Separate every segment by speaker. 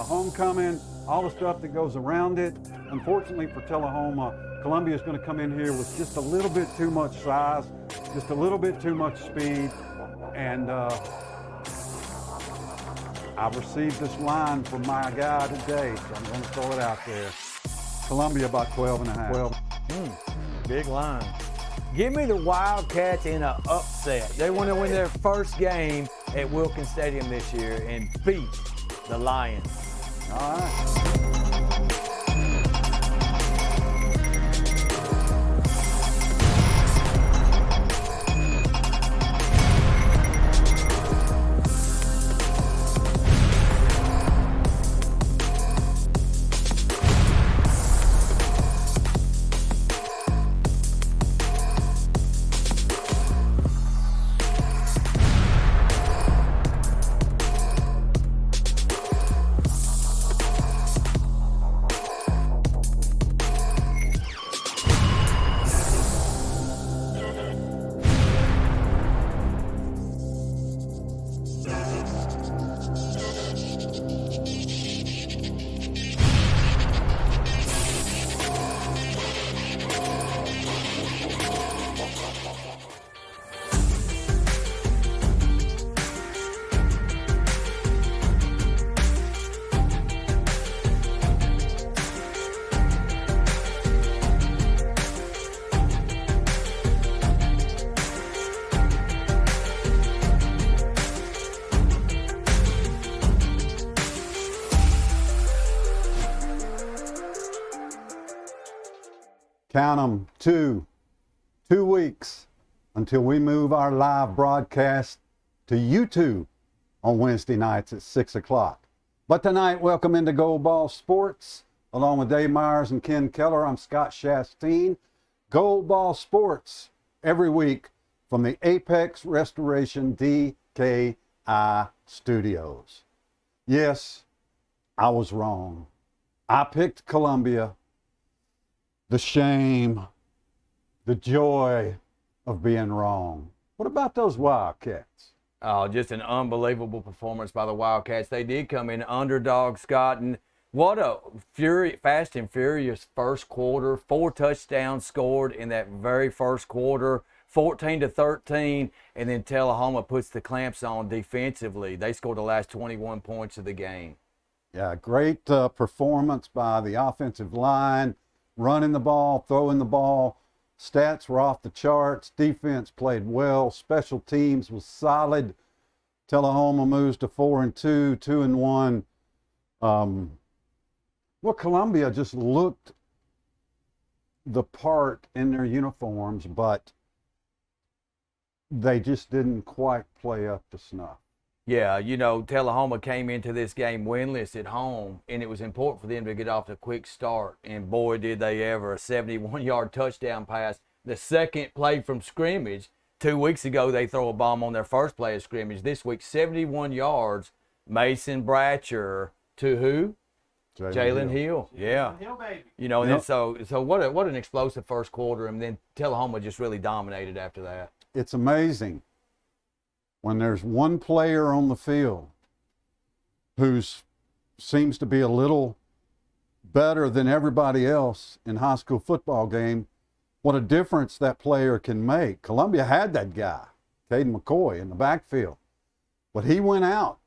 Speaker 1: homecoming, all the stuff that goes around it. Unfortunately for Tullahoma, Columbia is going to come in here with just a little bit too much size, just a little bit too much speed, and I've received this line from my guy today, so I'm going to throw it out there. Columbia by 12 and a half.
Speaker 2: Big line. Give me the Wildcats in an upset. They want to win their first game at Wilkins Stadium this year and beat the Lions.
Speaker 1: All right. Count them, 2 weeks until we move our live broadcast to YouTube on Wednesday nights at 6 o'clock. But tonight, welcome into Gold Ball Sports. Along with Dave Myers and Ken Keller, I'm Scott Shasteen. Gold Ball Sports every week from the Apex Restoration DKI Studios. Yes, I was wrong. I picked Columbia. The shame, the joy of being wrong. What about those Wildcats?
Speaker 2: Oh, just an unbelievable performance by the Wildcats. They did come in underdog, Scott, and what a fast and furious first quarter. 4 touchdowns scored in that very first quarter, 14-13, and then Tullahoma puts the clamps on defensively. They scored the last 21 points of the game.
Speaker 1: Yeah, great performance by the offensive line. Running the ball, throwing the ball, stats were off the charts. Defense played well. Special teams was solid. Tullahoma moves to 4-2, 2-1. Well, Columbia just looked the part in their uniforms, but they just didn't quite play up to snuff.
Speaker 2: Yeah, you know, Tullahoma came into this game winless at home, and it was important for them to get off to a quick start. And boy, did they ever. A 71-yard touchdown pass. The second play from scrimmage. 2 weeks ago, they throw a bomb on their first play of scrimmage. This week, 71 yards. Mason Bratcher to who? Jalen Hill. Yeah.
Speaker 3: Hill, baby.
Speaker 2: You know, and then so what an explosive first quarter, and then Tullahoma just really dominated after that.
Speaker 1: It's amazing when there's one player on the field who seems to be a little better than everybody else in high school football game, what a difference that player can make. Columbia had that guy, Caden McCoy, in the backfield, but he went out,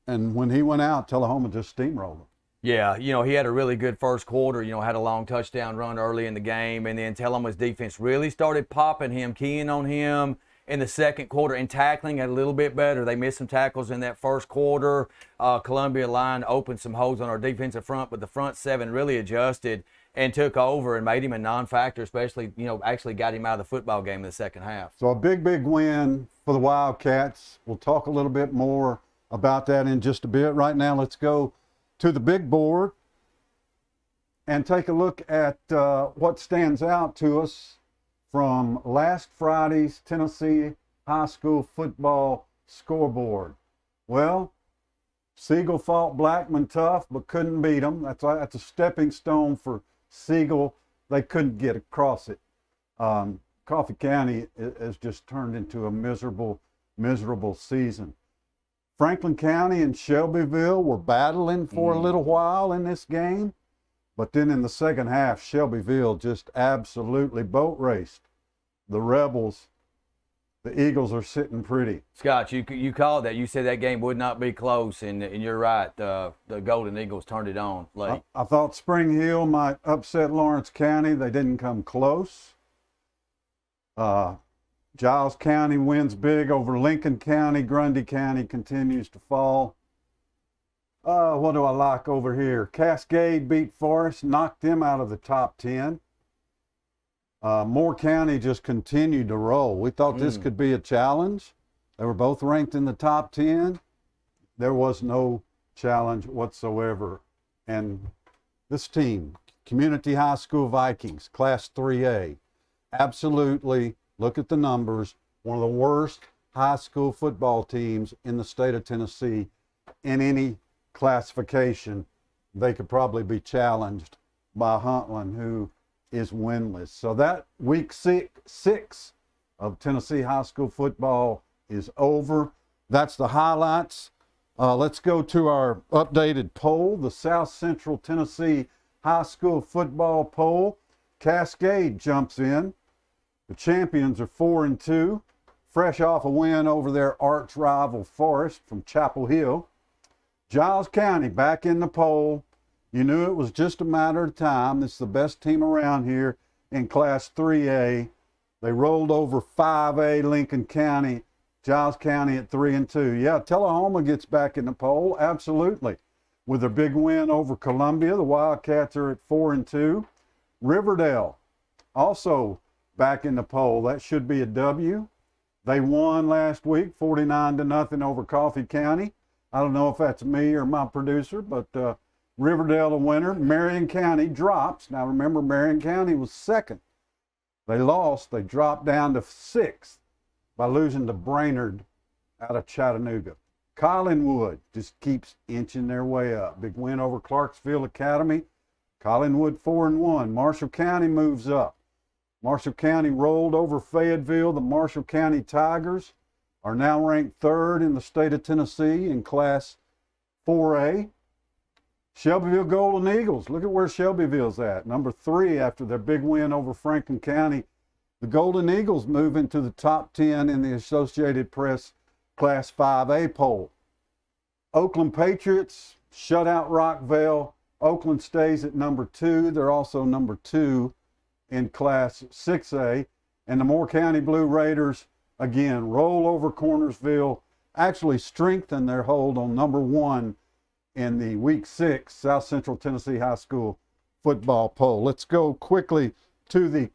Speaker 1: and when he went out, Tullahoma just steamrolled him.
Speaker 2: Yeah, you know, he had a really good first quarter, you know, had a long touchdown run early in the game, and then Tullahoma's defense really started popping him, keying on him in the second quarter, and tackling a little bit better. They missed some tackles in that first quarter. Columbia line opened some holes on our defensive front, but the front seven really adjusted and took over and made him a non-factor, especially, you know, actually got him out of the football game in the second half.
Speaker 1: So a big win for the Wildcats. We'll talk a little bit more about that in just a bit. Right now, let's go to the big board and take a look at what stands out to us from last Friday's Tennessee high school football scoreboard. Well, Siegel fought Blackman tough, but couldn't beat them. That's a stepping stone for Siegel. They couldn't get across it. Coffee County has just turned into a miserable season. Franklin County and Shelbyville were battling for a little while in this game, but then in the second half, Shelbyville just absolutely boat raced the Rebels. The Eagles are sitting pretty.
Speaker 2: Scott, you called that. You said that game would not be close, and you're right. The Golden Eagles turned it on late.
Speaker 1: I thought Spring Hill might upset Lawrence County. They didn't come close. Giles County wins big over Lincoln County. Grundy County continues to fall. What do I like over here? Cascade beat Forest, knocked them out of the top 10. Moore County just continued to roll. We thought this could be a challenge. They were both ranked in the top 10. There was no challenge whatsoever. And this team, Community High School Vikings, Class 3A, absolutely, look at the numbers, one of the worst high school football teams in the state of Tennessee in any classification. They could probably be challenged by Huntland, who is winless. So that week six of Tennessee high school football is over. That's the highlights. Let's go to our updated poll, the South Central Tennessee high school football poll. Cascade jumps in. The champions are 4-2, fresh off a win over their arch rival Forest from Chapel Hill. Giles County back in the poll. You knew it was just a matter of time. This is the best team around here in Class 3A. They rolled over 5A Lincoln County, Giles County at 3-2. Yeah, Tullahoma gets back in the poll, absolutely. With their big win over Columbia, the Wildcats are at 4-2. Riverdale also back in the poll. That should be a W. They won last week, 49-0 over Coffee County. I don't know if that's me or my producer, but Riverdale the winner. Marion County drops. Now remember, Marion County was second. They lost. They dropped down to 6th by losing to Brainerd out of Chattanooga. Collinwood just keeps inching their way up. Big win over Clarksville Academy. Collinwood 4-1. Marshall County moves up. Marshall County rolled over Fayetteville. The Marshall County Tigers are now ranked 3rd in the state of Tennessee in Class 4A. Shelbyville Golden Eagles, look at where Shelbyville's at. Number 3 after their big win over Franklin County. The Golden Eagles move into the top 10 in the Associated Press Class 5A poll. Oakland Patriots shut out Rockvale. Oakland stays at number 2. They're also number 2 in Class 6A. And the Moore County Blue Raiders, again, roll over Cornersville, actually strengthen their hold on number 1 in the week 6 South Central Tennessee High School football poll. Let's go quickly to the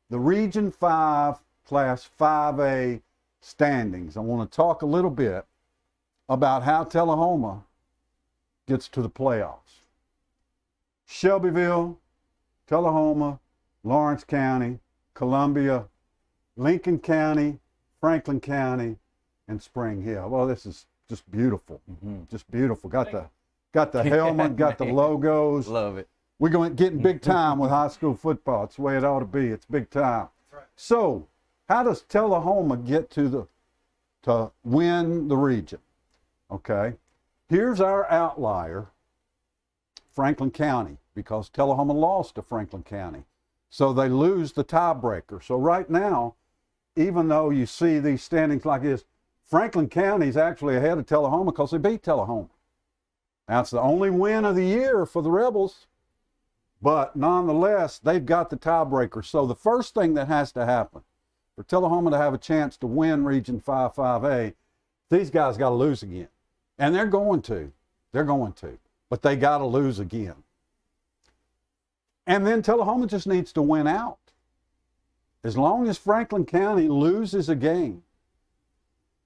Speaker 1: Region 5 Class 5A standings. I want to talk a little bit about how Tullahoma gets to the playoffs. Shelbyville, Tullahoma, Lawrence County, Columbia, Lincoln County, Franklin County, and Spring Hill. Well, this is just beautiful. Just beautiful. Got the helmet, got the logos.
Speaker 2: Love it.
Speaker 1: We're going to get in big time with high school football. It's the way it ought to be. It's big time. That's right. So, how does Tullahoma get to win the region? Okay. Here's our outlier, Franklin County, because Tullahoma lost to Franklin County. So they lose the tiebreaker. So right now, even though you see these standings like this, Franklin County is actually ahead of Tullahoma because they beat Tullahoma. Now, it's the only win of the year for the Rebels, but nonetheless, they've got the tiebreaker. So the first thing that has to happen for Tullahoma to have a chance to win Region 5-5A, these guys got to lose again. And they're going to. They're going to. But they got to lose again. And then Tullahoma just needs to win out. As long as Franklin County loses a game,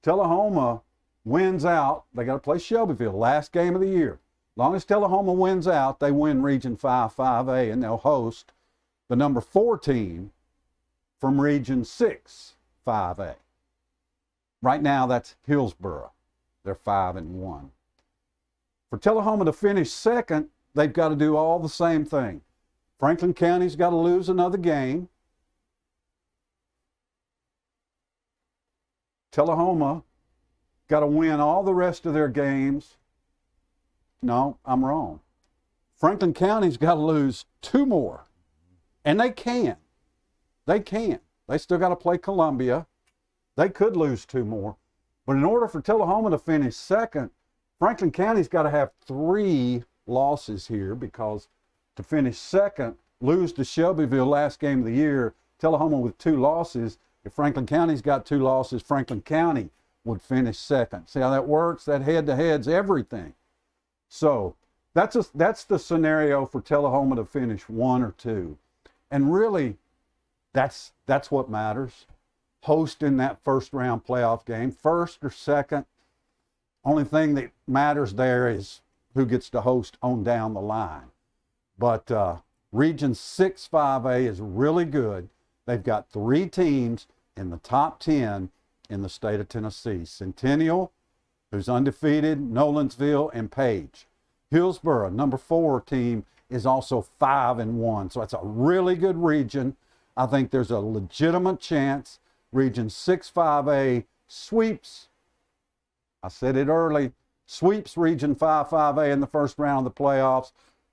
Speaker 1: Tullahoma wins out. They got to play Shelbyville, last game of the year. As long as Tullahoma wins out, they win Region 5-5A, and they'll host the number 4 team from Region 6-5A. Right now, that's Hillsboro. They're 5-1. For Tullahoma to finish second, they've got to do all the same thing. Franklin County's got to lose another game. Tullahoma got to win all the rest of their games. No, I'm wrong. Franklin County's got to lose 2 more. And they can. They can. They still got to play Columbia. They could lose 2 more. But in order for Tullahoma to finish second, Franklin County's got to have 3 losses here, because to finish second, lose to Shelbyville last game of the year, Tullahoma with 2 losses. If Franklin County's got 2 losses, Franklin County would finish second. See how that works? That head-to-head's everything. So that's the scenario for Tullahoma to finish 1 or 2. And really, that's what matters. Hosting that first round playoff game, first or second. Only thing that matters there is who gets to host on down the line. But Region 6 5A is really good. They've got 3 teams in the top 10 in the state of Tennessee. Centennial, who's undefeated, Nolensville, and Page. Hillsboro, number 4 team, is also 5-1. So it's a really good region. I think there's a legitimate chance Region 6 5A sweeps, I said it early, sweeps Region 5 5A in the first round of the playoffs.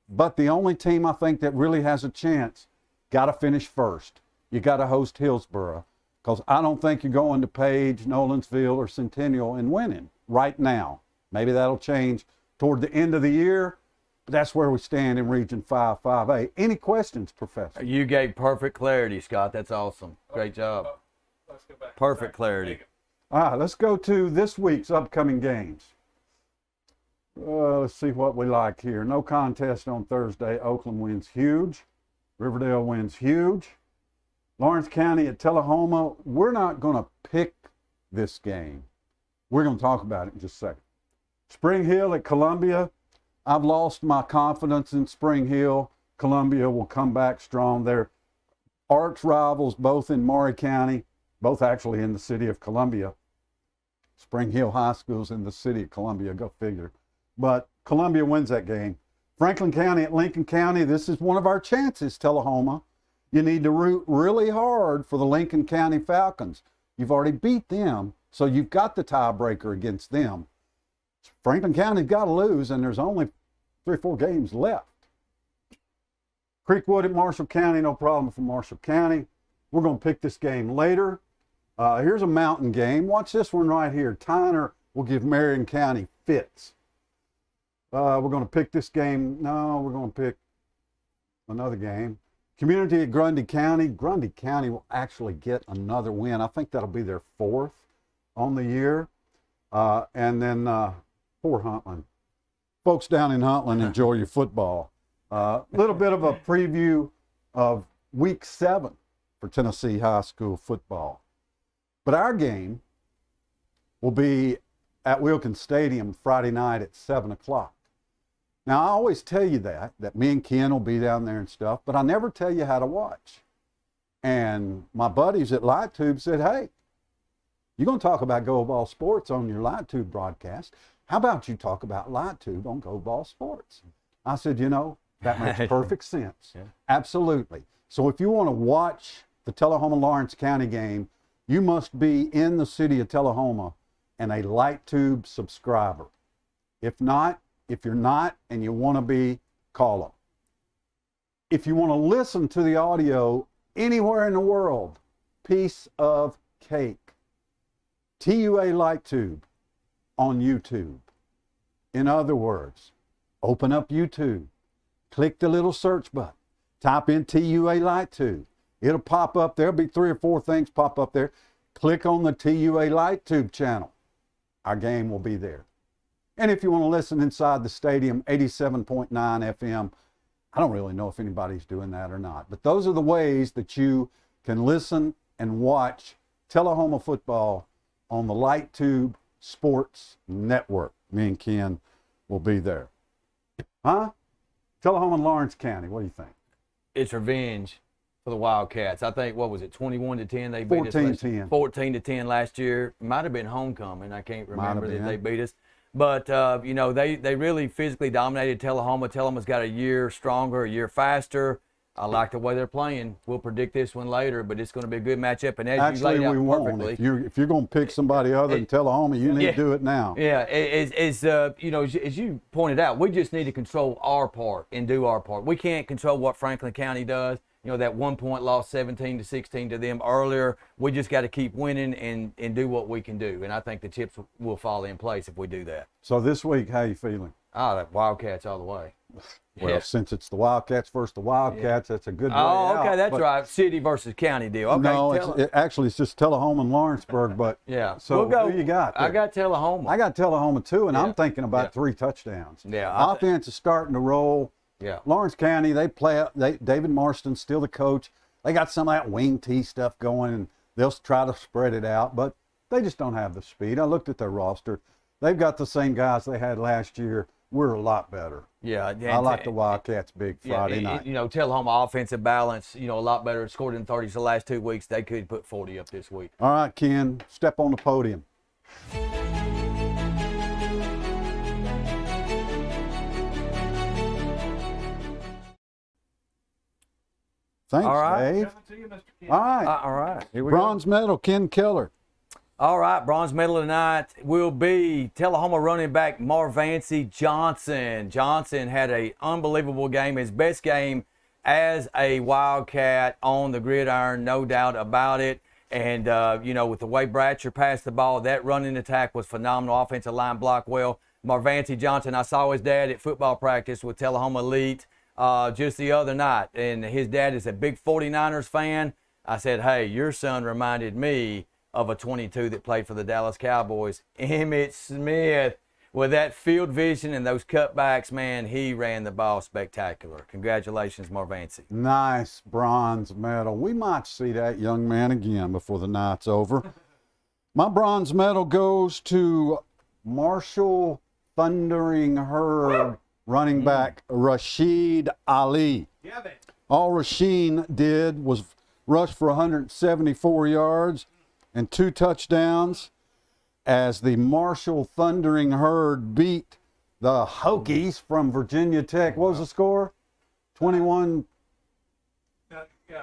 Speaker 1: But the only team I think that really has a chance, got to finish first. You got to host Hillsboro, because I don't think you're going to Page, Nolensville, or Centennial and winning right now. Maybe that'll change toward the end of the year, but that's where we stand in Region 5 5A. Any questions, Professor?
Speaker 2: You gave perfect clarity, Scott. That's awesome. Great job.
Speaker 3: Let's go back.
Speaker 2: Perfect clarity.
Speaker 1: All right, let's go to this week's upcoming games. Let's see what we like here. No contest on Thursday. Oakland wins huge. Riverdale wins huge. Lawrence County at Tullahoma. We're not going to pick this game. We're going to talk about it in just a second. Spring Hill at Columbia. I've lost my confidence in Spring Hill. Columbia will come back strong. They're arch rivals both in Maury County, both actually in the city of Columbia. Spring Hill High School's in the city of Columbia, go figure. But Columbia wins that game. Franklin County at Lincoln County, this is one of our chances, Tullahoma. You need to root really hard for the Lincoln County Falcons. You've already beat them, so you've got the tiebreaker against them. Franklin County's got to lose, and there's only 3 or 4 games left. Creekwood at Marshall County, no problem for Marshall County. We're going to pick this game later. Here's a mountain game. Watch this one right here. Tyner will give Marion County fits. We're going to pick this game. No, we're going to pick another game. Community at Grundy County. Grundy County will actually get another win. I think that'll be their 4th on the year. And then poor Huntland. Folks down in Huntland, enjoy your football. A little bit of a preview of week 7 for Tennessee high school football. But our game will be at Wilkins Stadium Friday night at 7 o'clock. Now, I always tell you that me and Ken will be down there and stuff, but I never tell you how to watch. And my buddies at LightTube said, hey, you're going to talk about Go Ball Sports on your LightTube broadcast. How about you talk about LightTube on Go Ball Sports? I said, that makes perfect sense. Yeah. Absolutely. So if you want to watch the Tullahoma-Lawrence County game, you must be in the city of Tullahoma and a LightTube subscriber. If you're not and you want to be, call them. If you want to listen to the audio anywhere in the world, piece of cake. TUA LightTube on YouTube. In other words, open up YouTube, click the little search button, type in TUA LightTube. It'll pop up. There'll be 3 or 4 things pop up there. Click on the TUA LightTube channel. Our game will be there. And if you want to listen inside the stadium, 87.9 FM. I don't really know if anybody's doing that or not. But those are the ways that you can listen and watch Tullahoma football on the LightTube Sports Network. Me and Ken will be there. Huh? Tullahoma and Lawrence County, what do you think?
Speaker 2: It's revenge for the Wildcats. I think, what was it, 21-10? They beat us.
Speaker 1: 14-10.
Speaker 2: 14-10 last year. Might have been homecoming. I can't remember that they beat us. But, they really physically dominated Tullahoma. Tullahoma's got a year stronger, a year faster. I like the way they're playing. We'll predict this one later, but it's going to be a good matchup. And as you
Speaker 1: Actually,
Speaker 2: laid out
Speaker 1: we won't.
Speaker 2: perfectly,
Speaker 1: If you're going to pick somebody other than Tullahoma, you need to do it now.
Speaker 2: Yeah, as you pointed out, we just need to control our part and do our part. We can't control what Franklin County does. That 1 point loss 17-16 to them earlier. We just got to keep winning and do what we can do. And I think the chips will fall in place if we do that.
Speaker 1: So this week, how you feeling?
Speaker 2: That Wildcats all the way.
Speaker 1: Well, since it's the Wildcats versus the Wildcats, that's a good way
Speaker 2: okay,
Speaker 1: out,
Speaker 2: that's right. City versus county deal. Okay,
Speaker 1: no, actually, it's just Tullahoma and Lawrenceburg. But
Speaker 2: yeah,
Speaker 1: so
Speaker 2: we'll go.
Speaker 1: who you got there?
Speaker 2: I got Tullahoma.
Speaker 1: I got Tullahoma too, and I'm thinking about 3 touchdowns.
Speaker 2: Yeah,
Speaker 1: offense is starting to roll.
Speaker 2: Yeah,
Speaker 1: Lawrence County, David Marston's still the coach. They got some of that wing tee stuff going, and they'll try to spread it out, but they just don't have the speed. I looked at their roster. They've got the same guys they had last year. We're a lot better.
Speaker 2: Yeah,
Speaker 1: I like the Wildcats big Friday night.
Speaker 2: Tullahoma offensive balance, a lot better. Scored in 30s the last 2 weeks. They could put 40 up this week.
Speaker 1: All right, Ken, step on the podium. Thanks,
Speaker 2: All right.
Speaker 1: Dave. All right.
Speaker 2: All right. Here we
Speaker 1: Bronze medal, Ken Keller.
Speaker 2: All right, bronze medal tonight will be Tullahoma running back Marvancy Johnson. Johnson had an unbelievable game, his best game as a Wildcat on the gridiron, no doubt about it. And, with the way Bratcher passed the ball, that running attack was phenomenal. Offensive line blocked well. Marvancy Johnson, I saw his dad at football practice with Tullahoma Elite just the other night, and his dad is a big 49ers fan. I said, hey, your son reminded me of a 22 that played for the Dallas Cowboys, Emmitt Smith. With that field vision and those cutbacks, man, he ran the ball spectacular. Congratulations, Marvancy.
Speaker 1: Nice bronze medal. We might see that young man again before the night's over. My bronze medal goes to Marshall Thundering Herd running back Rashid Ali. All Rasheen did was rush for 174 yards and 2 touchdowns as the Marshall Thundering Herd beat the Hokies from Virginia Tech. What was the score? 21.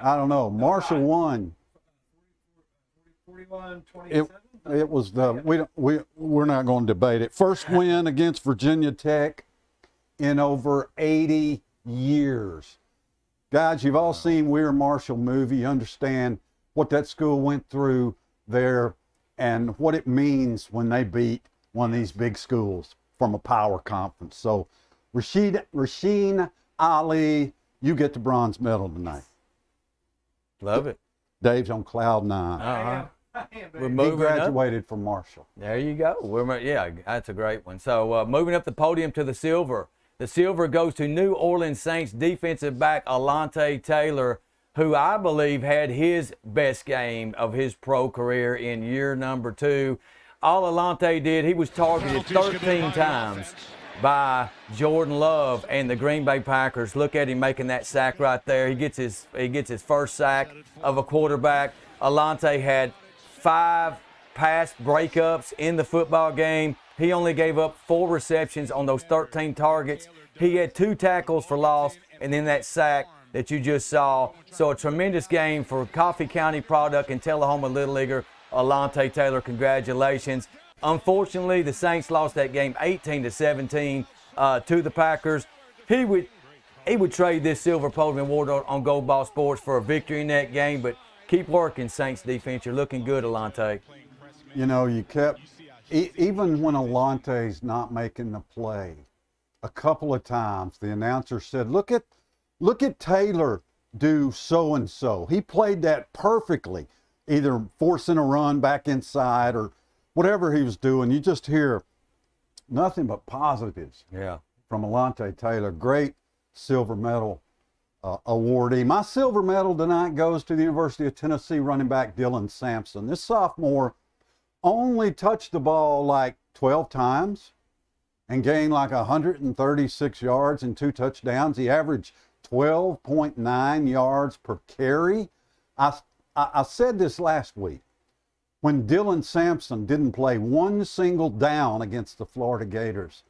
Speaker 1: I don't know. Marshall won.
Speaker 3: 41-27.
Speaker 1: It was we're not going to debate it. First win against Virginia Tech in over 80 years. Guys, you've all seen Weir Marshall movie. You understand what that school went through there and what it means when they beat one of these big schools from a power conference. So Rasheen Ali, you get the bronze medal tonight.
Speaker 2: Love it.
Speaker 1: Dave's on cloud 9.
Speaker 3: I am,
Speaker 2: We're
Speaker 3: baby.
Speaker 1: He
Speaker 2: moving up.
Speaker 1: graduated from Marshall.
Speaker 2: There you go. That's a great one. So moving up the podium to the silver. The silver goes to New Orleans Saints defensive back Alante Taylor, who I believe had his best game of his pro career in year number 2. All Alante did, he was targeted 13 times by Jordan Love and the Green Bay Packers. Look at him making that sack right there. He gets his first sack of a quarterback. Alante had 5 pass breakups in the football game. He only gave up 4 receptions on those 13 targets. He had 2 tackles for loss and then that sack that you just saw. So a tremendous game for Coffee County product and Tullahoma Little Leaguer Alante Taylor. Congratulations. Unfortunately, the Saints lost that game 18-17 to the Packers. He would trade this silver podium award on Gold Ball Sports for a victory in that game, but keep working, Saints defense. You're looking good, Alante.
Speaker 1: You kept, even when Alante's not making the play, a couple of times the announcer said, look at Taylor do so-and-so. He played that perfectly, either forcing a run back inside or whatever he was doing. You just hear nothing but positives from Alante Taylor. Great silver medal awardee. My silver medal tonight goes to the University of Tennessee running back Dylan Sampson. This sophomore only touched the ball like 12 times and gained like 136 yards and 2 touchdowns. He averaged 12.9 yards per carry. I said this last week. When Dylan Sampson didn't play one single down against the Florida Gators.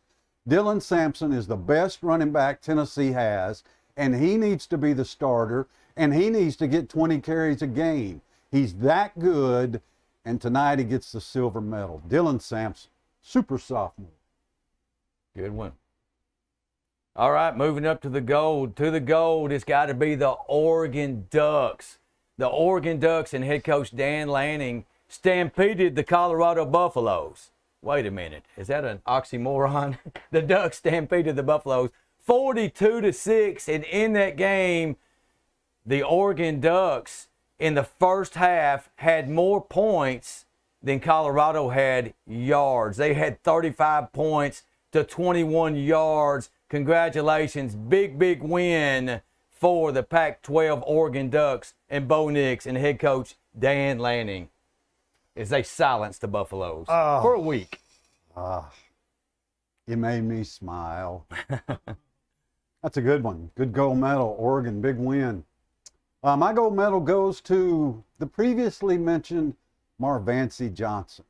Speaker 1: Dylan Sampson is the best running back Tennessee has, and he needs to be the starter, and he needs to get 20 carries a game. He's that good, and tonight he gets the silver medal. Dylan Sampson, super sophomore.
Speaker 2: Good one. All right, moving up to the gold. To the gold, it's got to be the Oregon Ducks. The Oregon Ducks and head coach Dan Lanning stampeded the Colorado Buffaloes. Wait a minute, is that an oxymoron? The Ducks stampeded the Buffaloes 42-6, and in that game, the Oregon Ducks in the first half had more points than Colorado had yards. They had 35 points to 21 yards. Congratulations, big win for the Pac-12 Oregon Ducks and Bo Nix and head coach Dan Lanning as they silenced the Buffaloes for a week.
Speaker 1: You made me smile. That's a good one. Good gold medal, Oregon, big win. My gold medal goes to the previously mentioned Marvancy Johnson.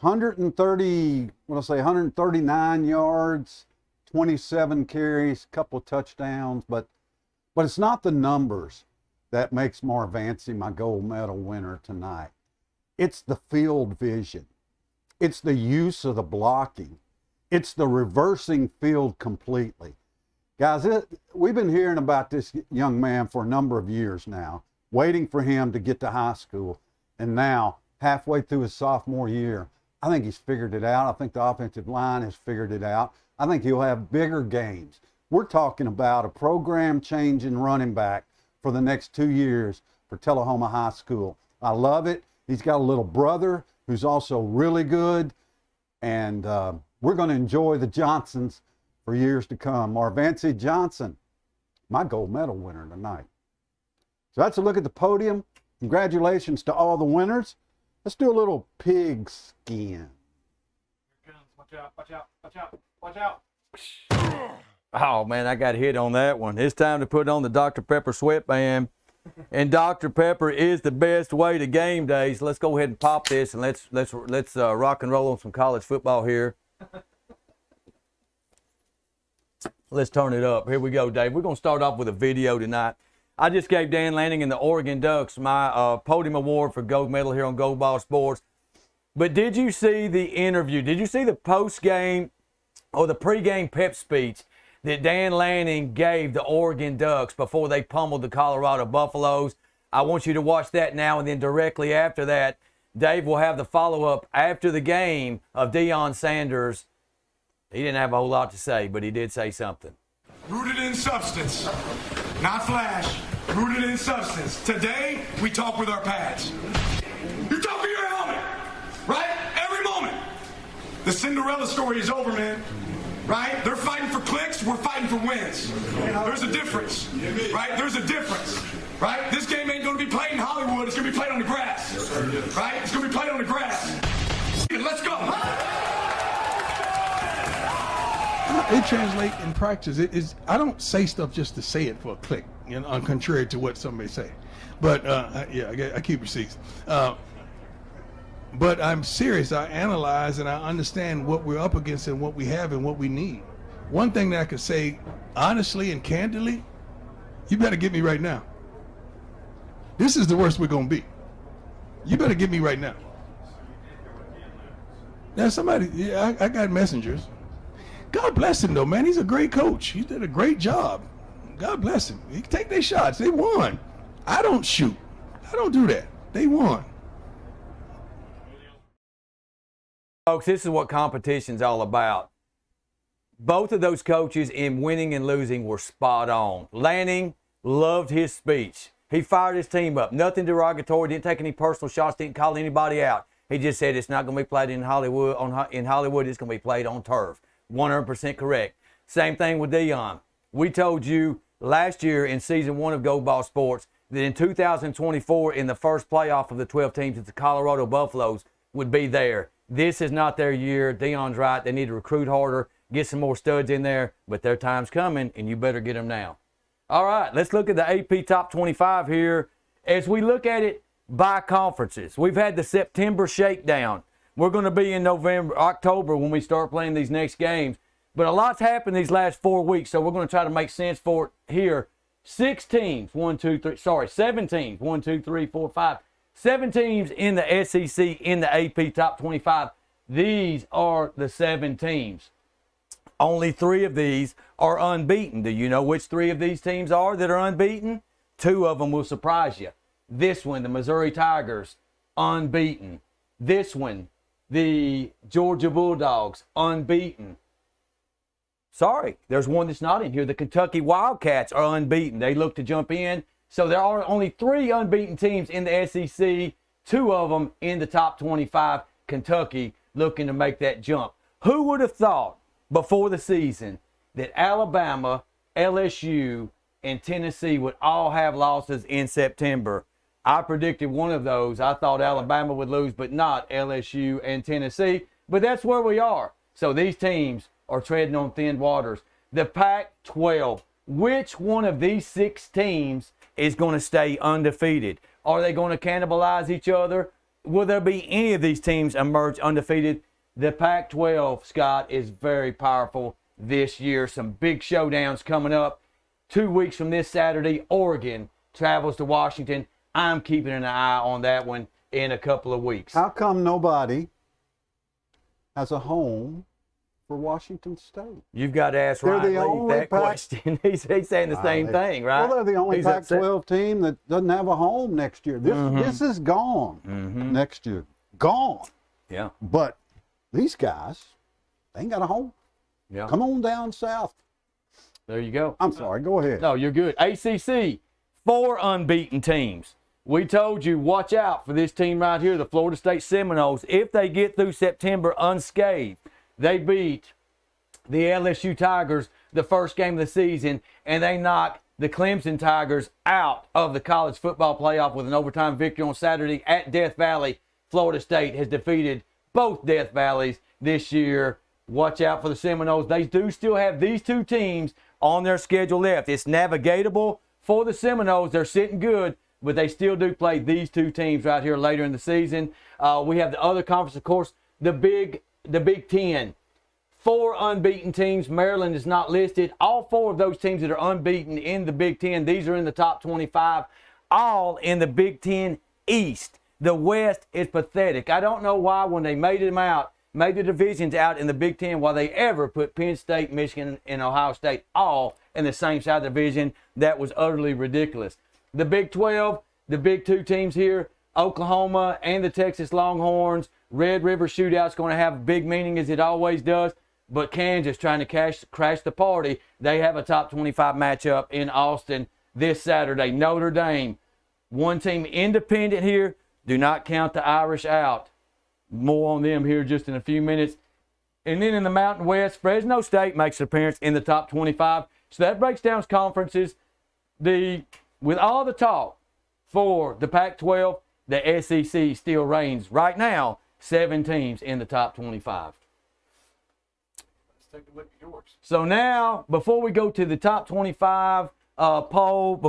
Speaker 1: 139 yards, 27 carries, couple touchdowns, but it's not the numbers that makes Marvancy my gold medal winner tonight. It's the field vision. It's the use of the blocking. It's the reversing field completely. Guys, we've been hearing about this young man for a number of years now, waiting for him to get to high school. And now, halfway through his sophomore year, I think he's figured it out. I think the offensive line has figured it out. I think he'll have bigger games. We're talking about a program changing running back for the next 2 years for Tullahoma High School. I love it. He's got a little brother who's also really good. And we're going to enjoy the Johnsons for years to come. Marvancy Johnson, my gold medal winner tonight. So that's a look at the podium. Congratulations to all the winners. Let's do a little pig skin.
Speaker 3: Watch out, watch out, watch out, watch out.
Speaker 2: Oh, man, I got hit on that one. It's time to put on the Dr. Pepper sweatband. And Dr. Pepper is the best way to game day. So let's go ahead and pop this, and let's rock and roll on some college football here. Let's turn it up. Here we go, Dave. We're going to start off with a video tonight. I just gave Dan Lanning and the Oregon Ducks my podium award for gold medal here on Gold Ball Sports. But did you see the interview? Did you see the post-game or the pre-game pep speech that Dan Lanning gave the Oregon Ducks before they pummeled the Colorado Buffaloes? I want you to watch that now, and then directly after that, Dave will have the follow-up after the game of Deion Sanders. He didn't have a whole lot to say, but he did say something.
Speaker 4: Rooted in substance, not flash. Rooted in substance. Today, we talk with our pads. You talk with your helmet, right? Every moment. The Cinderella story is over, man. Right? They're fighting for clicks. We're fighting for wins. There's a difference, right? There's a difference, right? This game ain't going to be played in Hollywood. It's going to be played on the grass, right? It's going to be played on the grass. Let's go.
Speaker 5: It translates in practice. It is. I don't say stuff just to say it for a click, you know, on contrary to what somebody say. But I keep receipts. But I'm serious. I analyze and I understand what we're up against and what we have and what we need. One thing that I could say honestly and candidly, you better get me right now. This is the worst we're gonna be. You better get me right now. Now somebody, I got messengers. God bless him though, man. He's a great coach. He did a great job. God bless him. He can take their shots. They won. I don't shoot. I don't do that. They won.
Speaker 2: Folks, this is what competition's all about. Both of those coaches in winning and losing were spot on. Lanning loved his speech. He fired his team up. Nothing derogatory, didn't take any personal shots, didn't call anybody out. He just said it's not going to be played in Hollywood. In Hollywood, it's going to be played on turf. 100% correct. Same thing with Deion. We told you last year in season 1 of Gold Ball Sports that in 2024, in the first playoff of the 12 teams, that the Colorado Buffaloes would be there. This is not their year. Deion's right. They need to recruit harder, get some more studs in there, but their time's coming, and you better get them now. All right, let's look at the AP Top 25 here. As we look at it by conferences, we've had the September shakedown. We're going to be in October when we start playing these next games. But a lot's happened these last 4 weeks, so we're going to try to make sense for it here. 6 teams, 7 teams, 1, 2, 3, 4, 5. 7 teams in the SEC in the AP Top 25. These are the 7 teams. Only 3 of these are unbeaten. Do you know which 3 of these teams are that are unbeaten? 2 of them will surprise you. This one, the Missouri Tigers, unbeaten. This one, the Georgia Bulldogs, unbeaten. Sorry, there's one that's not in here. The Kentucky Wildcats are unbeaten. They look to jump in. So there are only 3 unbeaten teams in the SEC, 2 of them in the top 25. Kentucky looking to make that jump. Who would have thought before the season that Alabama, LSU, and Tennessee would all have losses in September? I predicted one of those. I thought Alabama would lose, but not LSU and Tennessee. But that's where we are. So these teams are treading on thin waters. The Pac-12, which one of these 6 teams is going to stay undefeated? Are they going to cannibalize each other? Will there be any of these teams emerge undefeated? The Pac-12, Scott, is very powerful this year. Some big showdowns coming up. 2 weeks from this Saturday, Oregon travels to Washington. I'm keeping an eye on that one in a couple of weeks.
Speaker 1: How come nobody has a home for Washington State?
Speaker 2: You've got to ask
Speaker 1: They're
Speaker 2: Ryan
Speaker 1: the
Speaker 2: Leaf
Speaker 1: only
Speaker 2: that question. He's saying the same thing, right?
Speaker 1: Well, they're the only
Speaker 2: He's upset.
Speaker 1: Pac-12 team that doesn't have a home next year. This is gone next year. Gone.
Speaker 2: Yeah,
Speaker 1: But these guys, they ain't got a home.
Speaker 2: yeah.
Speaker 1: Come on down south.
Speaker 2: There you go.
Speaker 1: I'm sorry. Go ahead.
Speaker 2: No, you're good. ACC, 4 unbeaten teams. We told you, watch out for this team right here, the Florida State Seminoles. If they get through September unscathed, they beat the LSU Tigers the first game of the season, and they knock the Clemson Tigers out of the college football playoff with an overtime victory on Saturday at Death Valley. Florida State has defeated both Death Valleys this year. Watch out for the Seminoles. They do still have these 2 teams on their schedule left. It's navigatable for the Seminoles. They're sitting good, but they still do play these 2 teams right here later in the season. We have the other conference, of course, the Big Ten. 4 unbeaten teams. Maryland is not listed. All 4 of those teams that are unbeaten in the Big Ten, these are in the top 25, all in the Big Ten East. The West is pathetic. I don't know why when they made the divisions out in the Big Ten, why they ever put Penn State, Michigan, and Ohio State all in the same side of the division. That was utterly ridiculous. The Big 12, the big 2 teams here, Oklahoma and the Texas Longhorns. Red River Shootout's going to have a big meaning as it always does. But Kansas trying to crash the party. They have a top 25 matchup in Austin this Saturday. Notre Dame, 1 team independent here. Do not count the Irish out. More on them here just in a few minutes. And then in the Mountain West, Fresno State makes an appearance in the top 25. So that breaks down conferences. With all the talk for the Pac-12, the SEC still reigns right now. 7 teams in the top 25.
Speaker 3: Let's take a look at yours.
Speaker 2: So now, before we go to the top 25 poll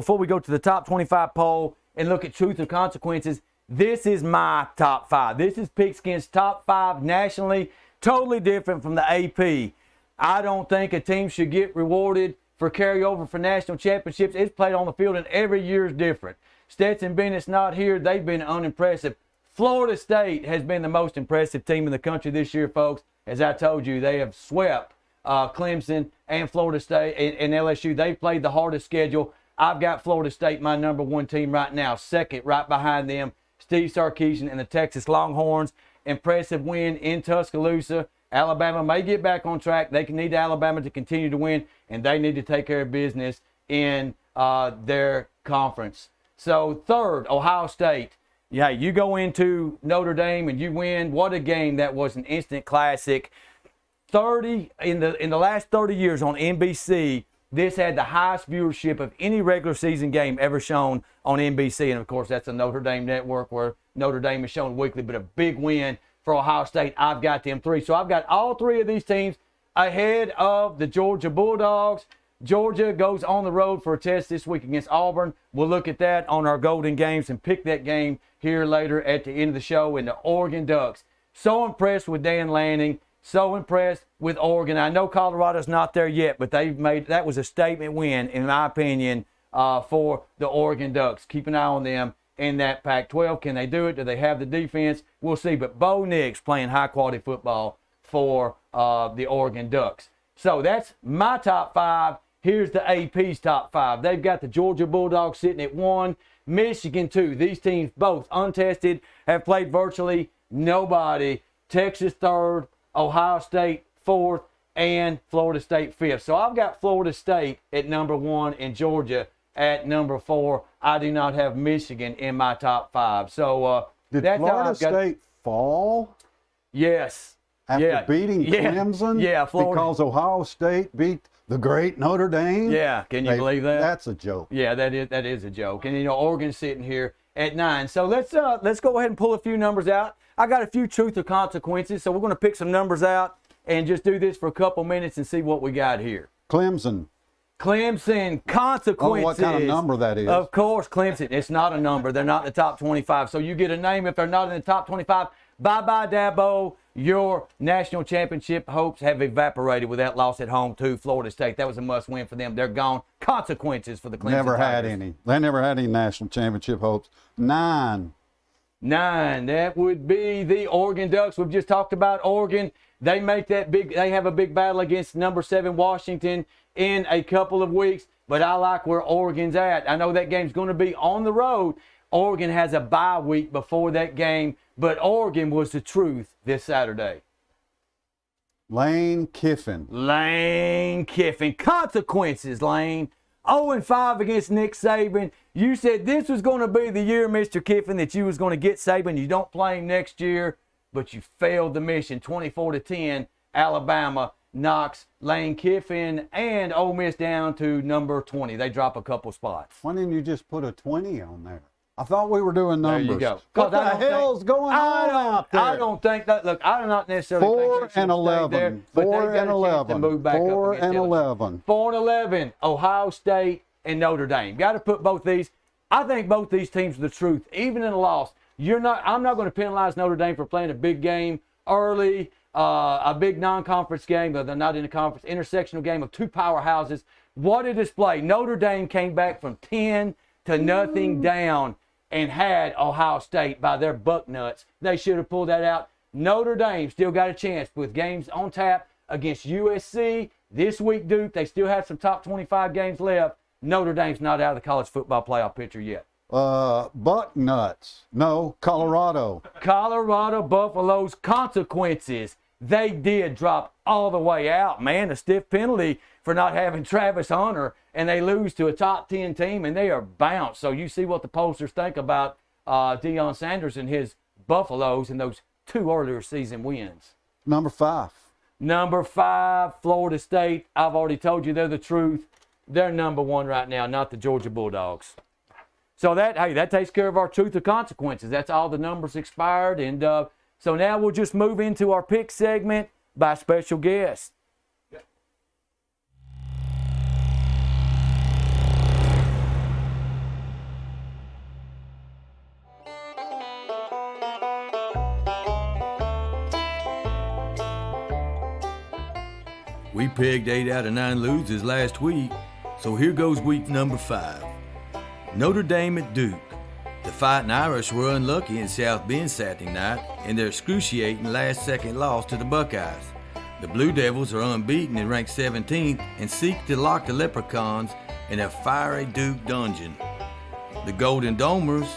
Speaker 2: and look at truth and consequences, this is my top 5. This is Pigskin's top 5 nationally, totally different from the AP. I don't think a team should get rewarded for carryover for national championships. It's played on the field, and every year is different. Stetson Bennett's not here. They've been unimpressive. Florida State has been the most impressive team in the country this year, folks. As I told you, they have swept Clemson and Florida State and LSU. They've played the hardest schedule. I've got Florida State, my number 1 team right now. Second, right behind them, Steve Sarkisian and the Texas Longhorns. Impressive win in Tuscaloosa. Alabama may get back on track. They need Alabama to continue to win, and they need to take care of business in their conference. So third, Ohio State. Yeah, you go into Notre Dame and you win. What a game that was, an instant classic. 30 in the last 30 years on NBC, this had the highest viewership of any regular season game ever shown on NBC. And of course, that's a Notre Dame network where Notre Dame is shown weekly, but a big win for Ohio State. I've got them 3. So I've got all 3 of these teams ahead of the Georgia Bulldogs. Georgia goes on the road for a test this week against Auburn. We'll look at that on our Golden Games and pick that game here later at the end of the show. And the Oregon Ducks. So impressed with Dan Lanning so impressed with Oregon. I know Colorado's not there yet, but that was a statement win, in my opinion, for the Oregon Ducks. Keep an eye on them in that Pac-12. Can they do it? Do they have the defense? We'll see. But Bo Nix playing high-quality football for the Oregon Ducks. So that's my top 5. Here's the AP's top 5. They've got the Georgia Bulldogs sitting at 1, Michigan 2. These teams, both untested, have played virtually nobody. Texas 3rd, Ohio State 4th, and Florida State 5th. So I've got Florida State at number 1 and Georgia at number 4. I do not have Michigan in my top 5. So
Speaker 1: Did
Speaker 2: that's how
Speaker 1: Florida
Speaker 2: I've got.
Speaker 1: State fall
Speaker 2: Yes.
Speaker 1: after beating Clemson?
Speaker 2: Yeah, Florida.
Speaker 1: Because Ohio State beat the great Notre Dame?
Speaker 2: Yeah, can you believe that?
Speaker 1: That's a joke.
Speaker 2: Yeah, that is a joke. And Oregon's sitting here at 9. So let's go ahead and pull a few numbers out. I got a few truth or consequences, so we're going to pick some numbers out and just do this for a couple minutes and see what we got here.
Speaker 1: Clemson.
Speaker 2: Consequences.
Speaker 1: Oh, what kind of number that is.
Speaker 2: Of course, Clemson. It's not a number. They're not in the top 25. So you get a name if they're not in the top 25. Bye-bye, Dabo. Your national championship hopes have evaporated with that loss at home to Florida State. That was a must-win for them. They're gone. Consequences for the Clemson
Speaker 1: Never had
Speaker 2: Tigers.
Speaker 1: any. They never had any national championship hopes. 9.
Speaker 2: 9, that would be the Oregon Ducks. We've just talked about Oregon. They have a big battle against number 7 Washington in a couple of weeks, but I like where Oregon's at. I know that game's going to be on the road. Oregon has a bye week before that game, but Oregon was the truth this Saturday.
Speaker 1: Lane Kiffin.
Speaker 2: Lane Kiffin. Consequences, Lane. 0-5 against Nick Saban. You said this was going to be the year, Mr. Kiffin, that you was going to get Saban. You don't play him next year, but you failed the mission. 24-10, Alabama knocks Lane Kiffin and Ole Miss down to number 20. They drop a couple spots.
Speaker 1: Why didn't you just put a 20 on there? I thought we were doing numbers.
Speaker 2: There you go.
Speaker 1: What the hell's going on out there?
Speaker 2: I don't think that. Look, I do not necessarily
Speaker 1: 4
Speaker 2: think they should
Speaker 1: and
Speaker 2: stay
Speaker 1: 11.
Speaker 2: there, but
Speaker 1: 4
Speaker 2: they've got
Speaker 1: and
Speaker 2: a chance to
Speaker 1: 11.
Speaker 2: move back
Speaker 1: 4
Speaker 2: up against
Speaker 1: and
Speaker 2: LSU.
Speaker 1: 11.
Speaker 2: 4 and 11. Ohio State and Notre Dame. Got to put both these. I think both these teams are the truth, even in a loss. I'm not going to penalize Notre Dame for playing a big game early, a big non-conference game, but they're not in a conference. Intersectional game of two powerhouses. What a display! Notre Dame came back from 10-0 down and had Ohio State by their buck nuts. They should have pulled that out. Notre Dame still got a chance with games on tap against USC. This week, Duke, they still have some top 25 games left. Notre Dame's not out of the college football playoff picture yet.
Speaker 1: Buck nuts. No, Colorado.
Speaker 2: Colorado Buffalo's consequences. They did drop all the way out, man. A stiff penalty for not having Travis Hunter, and they lose to a top 10 team, and they are bounced. So you see what the pollsters think about Deion Sanders and his Buffaloes and those 2 earlier season wins.
Speaker 1: Number 5.
Speaker 2: Number 5, Florida State. I've already told you they're the truth. They're number 1 right now, not the Georgia Bulldogs. So that takes care of our truth or consequences. That's all the numbers expired. And so now we'll just move into our pick segment by special guest.
Speaker 6: We pegged 8 out of 9 losers last week, so here goes week number 5. Notre Dame at Duke. The Fighting Irish were unlucky in South Bend Saturday night in their excruciating last-second loss to the Buckeyes. The Blue Devils are unbeaten and ranked 17th and seek to lock the Leprechauns in a fiery Duke dungeon. The Golden Domers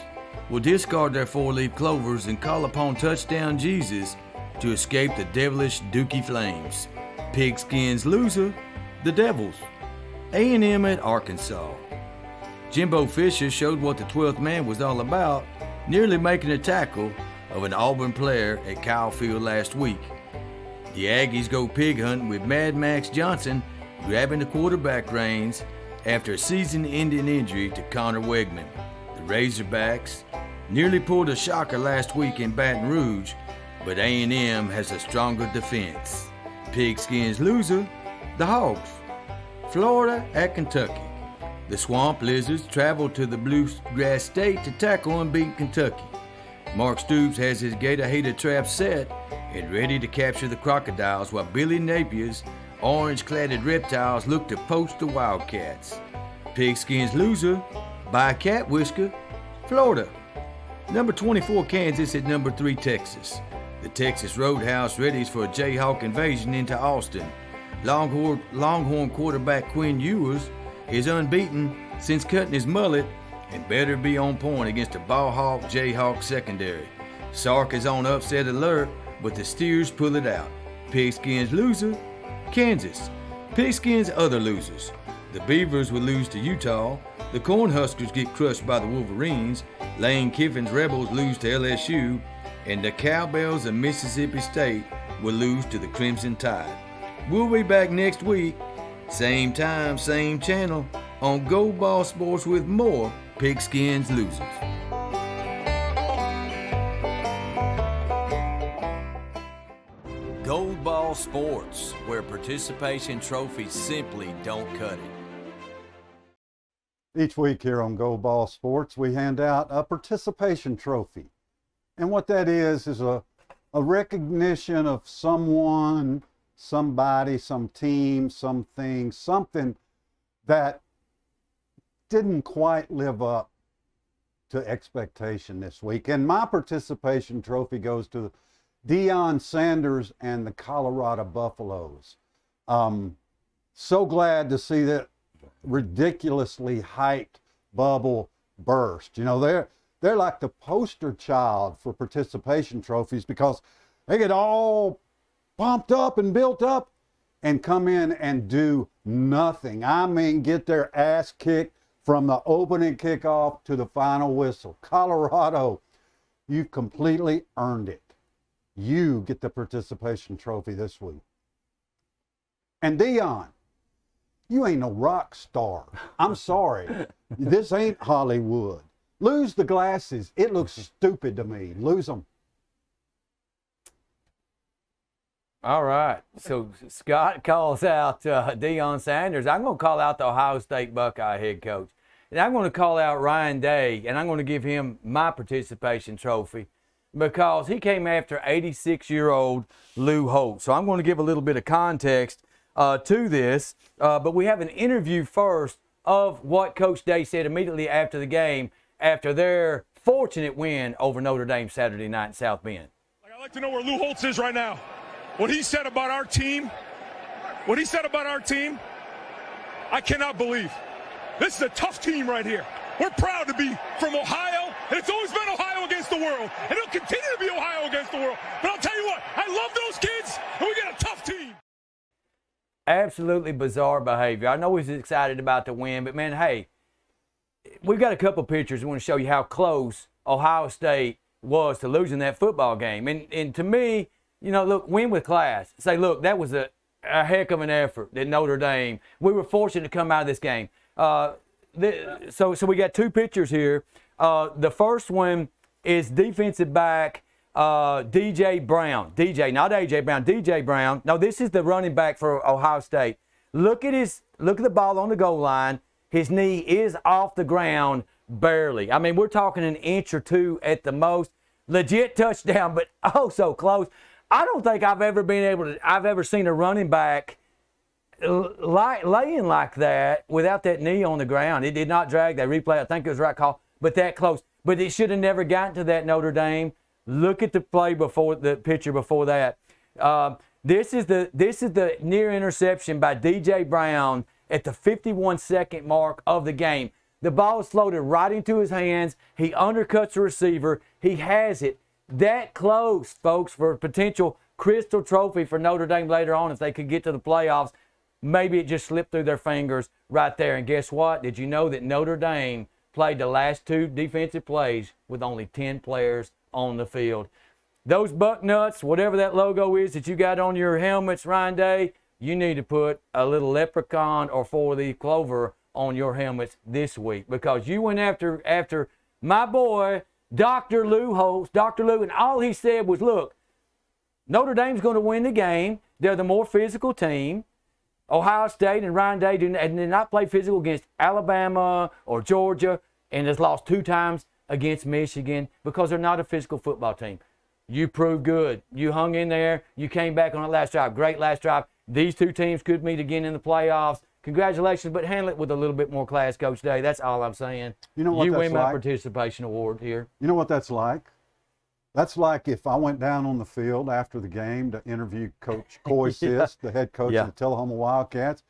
Speaker 6: will discard their 4-leaf clovers and call upon Touchdown Jesus to escape the devilish Dookie Flames. Pigskins loser, the Devils. A&M at Arkansas. Jimbo Fisher showed what the 12th man was all about, nearly making a tackle of an Auburn player at Kyle Field last week. The Aggies go pig hunting with Mad Max Johnson grabbing the quarterback reins after a season-ending injury to Connor Wegman. The Razorbacks nearly pulled a shocker last week in Baton Rouge, but A&M has a stronger defense. Pigskins loser, the Hogs. Florida at Kentucky. The Swamp Lizards traveled to the Bluegrass State to tackle unbeaten Kentucky. Mark Stoops has his Gator Hater trap set and ready to capture the Crocodiles while Billy Napier's orange-cladded reptiles look to poach the Wildcats. Pigskins loser by Cat Whisker, Florida. Number 24 Kansas at number 3 Texas. The Texas Roadhouse readies for a Jayhawk invasion into Austin. Longhorn quarterback Quinn Ewers is unbeaten since cutting his mullet and better be on point against a ball-hawk Jayhawk secondary. Sark is on upset alert, but the Steers pull it out. Pigskins loser, Kansas. Pigskins other losers. The Beavers will lose to Utah. The Cornhuskers get crushed by the Wolverines. Lane Kiffin's Rebels lose to LSU. And the Cowbells of Mississippi State will lose to the Crimson Tide. We'll be back next week, same time, same channel, on Gold Ball Sports with more Pigskins losers. Gold Ball Sports, where participation trophies simply don't cut it.
Speaker 1: Each week here on Gold Ball Sports, we hand out a participation trophy. And what that is a recognition of someone, somebody, some team, something that didn't quite live up to expectation this week. And my participation trophy goes to Deion Sanders and the Colorado Buffaloes. So glad to see that ridiculously hyped bubble burst. You know, they're like the poster child for participation trophies because they get all pumped up and built up and come in and do nothing. I mean, get their ass kicked from the opening kickoff to the final whistle. Colorado, you've completely earned it. You get the participation trophy this week. And Deion, you ain't no rock star. I'm sorry. This ain't Hollywood. Lose the glasses. It looks stupid to me. Lose them.
Speaker 2: All right. So Scott calls out Deion Sanders. I'm going to call out the Ohio State Buckeye head coach. And I'm going to call out Ryan Day, and I'm going to give him my participation trophy because he came after 86-year-old Lou Holtz. So I'm going to give a little bit of context to this. But we have an interview first of what Coach Day said immediately after the game, after their fortunate win over Notre Dame Saturday night in South Bend.
Speaker 7: I'd like to know where Lou Holtz is right now. What he said about our team, I cannot believe. This is a tough team right here. We're proud to be from Ohio, and it's always been Ohio against the world, and it'll continue to be Ohio against the world. But I'll tell you what, I love those kids, and we got a tough team.
Speaker 2: Absolutely bizarre behavior. I know he's excited about the win, but man, hey, we've got a couple pictures. We want to show you how close Ohio State was to losing that football game. And to me, you know, look, win with class. Say, look, that was a heck of an effort at Notre Dame. We were fortunate to come out of this game. So we got two pictures here. The first one is defensive back DJ Brown. DJ, not AJ Brown, DJ Brown. No, this is the running back for Ohio State. Look at the ball on the goal line. His knee is off the ground barely. I mean, we're talking an inch or two at the most. Legit touchdown, but oh so close. I don't think I've ever seen a running back laying like that without that knee on the ground. It did not drag that replay. I think it was the right call, but that close. But it should have never gotten to that Notre Dame. Look at the play before the picture before that. This is the near interception by DJ Brown at the 51-second mark of the game. The ball is floated right into his hands. He undercuts the receiver. He has it that close, folks, for a potential Crystal Trophy for Notre Dame later on if they could get to the playoffs. Maybe it just slipped through their fingers right there. And guess what? Did you know that Notre Dame played the last two defensive plays with only 10 players on the field? Those Bucknuts, whatever that logo is that you got on your helmets, Ryan Day, you need to put a little leprechaun or 4-leaf clover on your helmets this week because you went after my boy, Dr. Lou Holtz, Dr. Lou, and all he said was, look, Notre Dame's going to win the game. They're the more physical team. Ohio State and Ryan Day did not play physical against Alabama or Georgia and has lost 2 times against Michigan because they're not a physical football team. You proved good. You hung in there. You came back on that last drive. Great last drive. These two teams could meet again in the playoffs. Congratulations, but handle it with a little bit more class, Coach Day. That's all I'm saying.
Speaker 1: You know what
Speaker 2: you
Speaker 1: that's
Speaker 2: win my
Speaker 1: like?
Speaker 2: participation award here.
Speaker 1: You know what that's like? That's like if I went down on the field after the game to interview Coach Coy Sisk, the head coach of the Tullahoma Wildcats,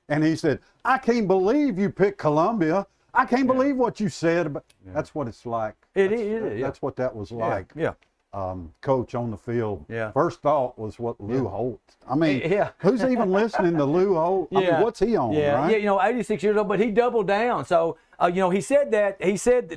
Speaker 1: and he said, I can't believe you picked Columbia. I can't believe what you said. About. That's what it's like.
Speaker 2: It is.
Speaker 1: That's what that was like.
Speaker 2: Yeah.
Speaker 1: Coach on the field.
Speaker 2: Yeah.
Speaker 1: First thought was what Lou Holt. I mean,
Speaker 2: Yeah.
Speaker 1: who's even listening to Lou Holt? I mean, what's he on, right?
Speaker 2: Yeah, 86 years old, but he doubled down. So, he said that. He said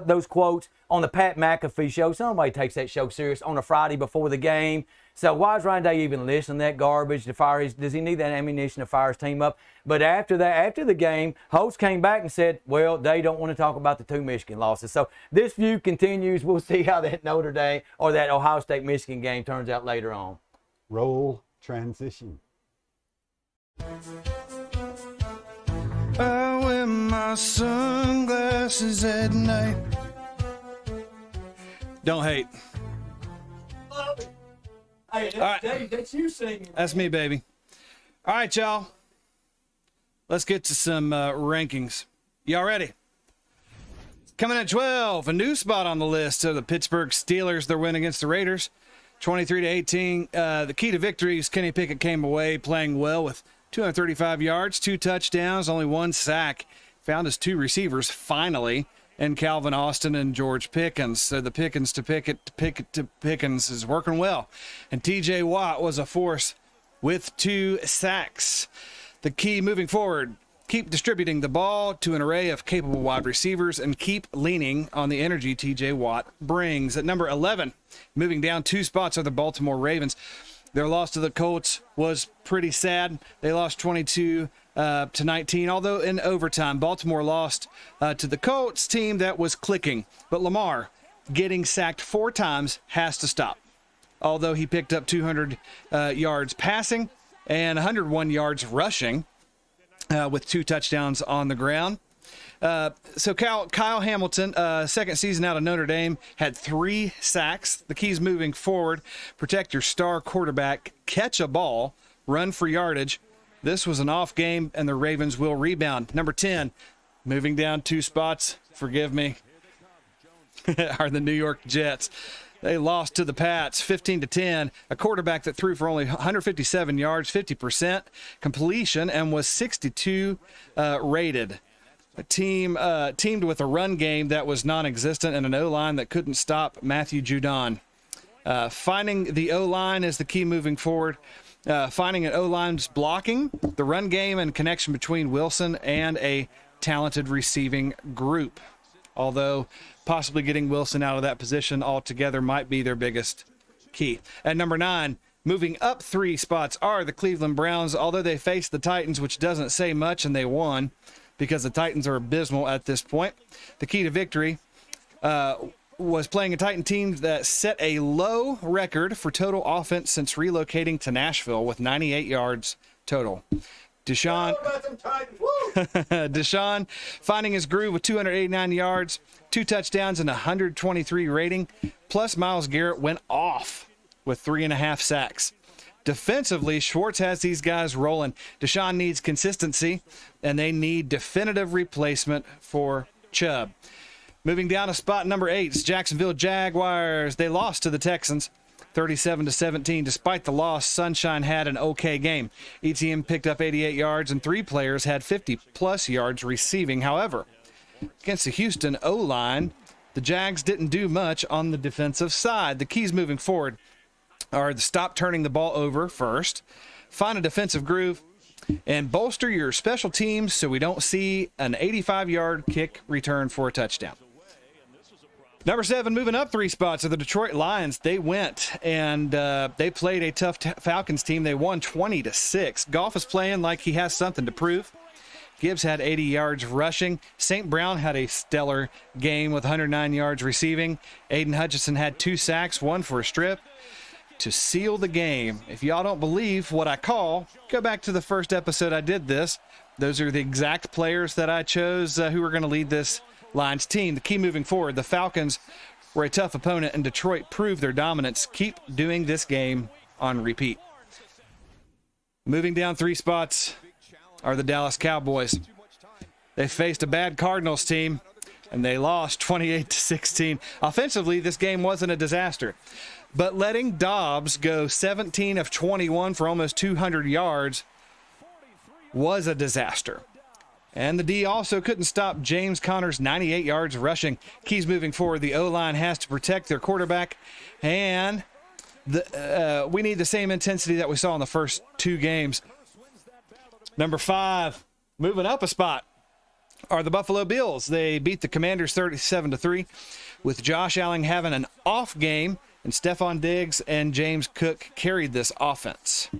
Speaker 2: those quotes on the Pat McAfee show. Somebody takes that show serious on a Friday before the game. So why is Ryan Day even listening to that garbage to fire does he need that ammunition to fire his team up? But after the game, Holtz came back and said, well, they don't want to talk about the 2 Michigan losses. So this feud continues. We'll see how that Notre Dame or that Ohio State-Michigan game turns out later on.
Speaker 1: Roll transition.
Speaker 8: I wear my sunglasses at night. Don't hate.
Speaker 2: Hey, that's you singing.
Speaker 8: That's me, baby. All right, y'all. Let's get to some rankings. Y'all ready? Coming at 12, a new spot on the list of the Pittsburgh Steelers, their win against the Raiders, 23-18. The key to victories, Kenny Pickett came away playing well with 235 yards, 2 touchdowns, only 1 sack. Found his 2 receivers finally, and Calvin Austin and George Pickens. So the Pickens to Pickett to Pickens is working well. And TJ Watt was a force with 2 sacks. The key moving forward, keep distributing the ball to an array of capable wide receivers and keep leaning on the energy TJ Watt brings. At number 11, moving down 2 spots, are the Baltimore Ravens. Their loss to the Colts was pretty sad. They lost 22 to 19, although in overtime. Baltimore lost to the Colts team that was clicking. But Lamar, getting sacked 4 times, has to stop. Although he picked up 200 yards passing and 101 yards rushing with 2 touchdowns on the ground. So Kyle Hamilton, second season out of Notre Dame, had 3 sacks. The keys moving forward: protect your star quarterback, catch a ball, run for yardage. This was an off game, and the Ravens will rebound. Number 10, moving down 2 spots, forgive me, are the New York Jets. They lost to the Pats 15-10. A quarterback that threw for only 157 yards, 50% completion, and was 62 rated. A team teamed with a run game that was non-existent and an O-line that couldn't stop Matthew Judon. Finding the O-line is the key moving forward. Finding an O-line's blocking, the run game, and connection between Wilson and a talented receiving group. Although possibly getting Wilson out of that position altogether might be their biggest key. At number 9, moving up 3 spots, are the Cleveland Browns. Although they faced the Titans, which doesn't say much, and they won because the Titans are abysmal at this point. The key to victory was playing a Titan team that set a low record for total offense since relocating to Nashville with 98 yards total. Deshaun finding his groove with 289 yards, 2 touchdowns, and 123 rating. Plus, Myles Garrett went off with 3.5 sacks. Defensively, Schwartz has these guys rolling. Deshaun needs consistency, and they need definitive replacement for Chubb. Moving down to spot number 8, it's Jacksonville Jaguars. They lost to the Texans 37-17. Despite the loss, Sunshine had an okay game. ETN picked up 88 yards, and 3 players had 50-plus yards receiving. However, against the Houston O-line, the Jags didn't do much on the defensive side. The keys moving forward are to stop turning the ball over first, find a defensive groove, and bolster your special teams so we don't see an 85-yard kick return for a touchdown. Number 7, moving up 3 spots, are the Detroit Lions. They went and they played a tough Falcons team. They won 20-6. Goff is playing like he has something to prove. Gibbs had 80 yards rushing. St. Brown had a stellar game with 109 yards receiving. Aiden Hutchinson had 2 sacks, 1 for a strip. To seal the game, if y'all don't believe what I call, go back to the first episode I did this. Those are the exact players that I chose who are going to lead this Lions team. The key moving forward, the Falcons were a tough opponent, and Detroit proved their dominance. Keep doing this game on repeat. Moving down 3 spots are the Dallas Cowboys. They faced a bad Cardinals team, and they lost 28-16. Offensively, this game wasn't a disaster, but letting Dobbs go 17 of 21 for almost 200 yards was a disaster. And the D also couldn't stop James Conner's 98 yards rushing. Keys moving forward, the O-line has to protect their quarterback, and we need the same intensity that we saw in the first 2 games. Number 5, moving up a spot, are the Buffalo Bills. They beat the Commanders 37-3, with Josh Allen having an off game, and Stephon Diggs and James Cook carried this offense.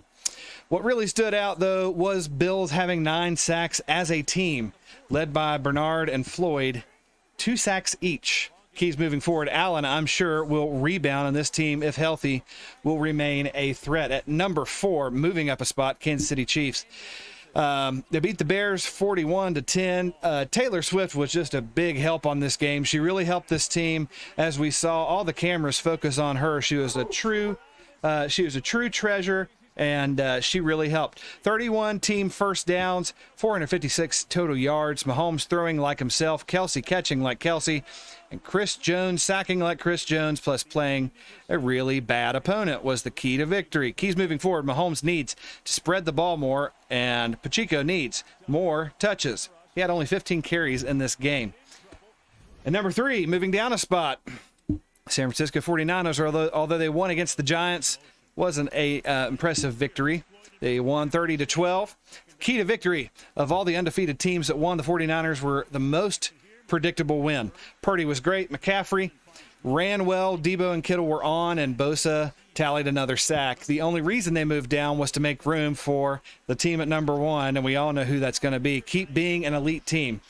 Speaker 8: What really stood out, though, was Bills having 9 sacks as a team, led by Bernard and Floyd, 2 sacks each. Keys moving forward, Allen, I'm sure, will rebound, and this team, if healthy, will remain a threat. At number 4, moving up a spot, Kansas City Chiefs. They beat the Bears 41-10. Taylor Swift was just a big help on this game. She really helped this team. As we saw, all the cameras focus on her. She was a true treasure, and she really helped. 31 team first downs, 456 total yards. Mahomes throwing like himself, Kelsey catching like Kelsey, and Chris Jones sacking like Chris Jones, plus playing a really bad opponent was the key to victory. Keys moving forward, Mahomes needs to spread the ball more, and Pacheco needs more touches. He had only 15 carries in this game. And number 3, moving down a spot, San Francisco 49ers, although they won against the Giants, wasn't a impressive victory. They won 30-12. Key to victory of all the undefeated teams that won, the 49ers were the most predictable win. Purdy was great. McCaffrey ran well. Debo and Kittle were on, and Bosa tallied another sack. The only reason they moved down was to make room for the team at number 1, and we all know who that's going to be. Keep being an elite team.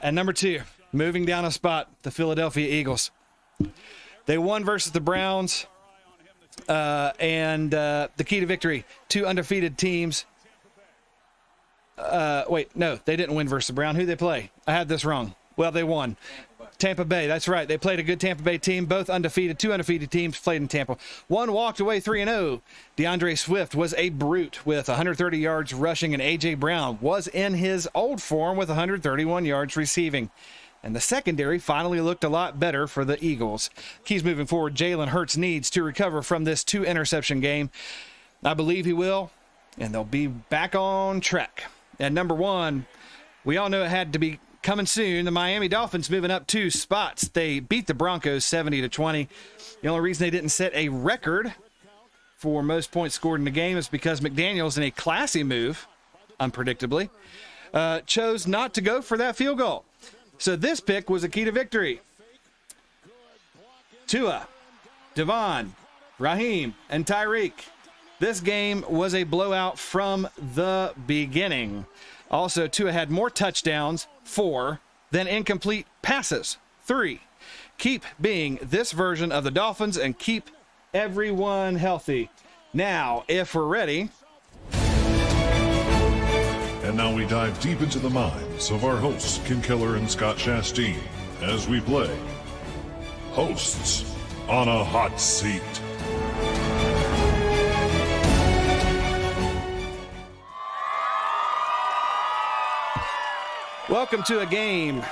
Speaker 8: And number 2, moving down a spot, the Philadelphia Eagles. They won versus the Browns, and the key to victory, 2 undefeated teams. Wait, no, they didn't win versus the Browns. Who they play? I had this wrong. Well, they won. Tampa Bay, that's right. They played a good Tampa Bay team, both undefeated. 2 undefeated teams played in Tampa. One walked away 3-0. DeAndre Swift was a brute with 130 yards rushing, and A.J. Brown was in his old form with 131 yards receiving. And the secondary finally looked a lot better for the Eagles. Keys moving forward, Jalen Hurts needs to recover from this 2-interception game. I believe he will, and they'll be back on track. At number 1, we all know it had to be coming soon. The Miami Dolphins moving up 2 spots. They beat the Broncos 70-20. The only reason they didn't set a record for most points scored in the game is because McDaniels, in a classy move, unpredictably, chose not to go for that field goal. So this pick was a key to victory. Tua, Devon, Raheem, and Tyreek. This game was a blowout from the beginning. Also, Tua had more touchdowns, 4, than incomplete passes, 3. Keep being this version of the Dolphins and keep everyone healthy. Now, if we're ready.
Speaker 9: And now we dive deep into the minds of our hosts, Kim Keller and Scott Chastain, as we play Hosts on a Hot Seat.
Speaker 8: Welcome to a game.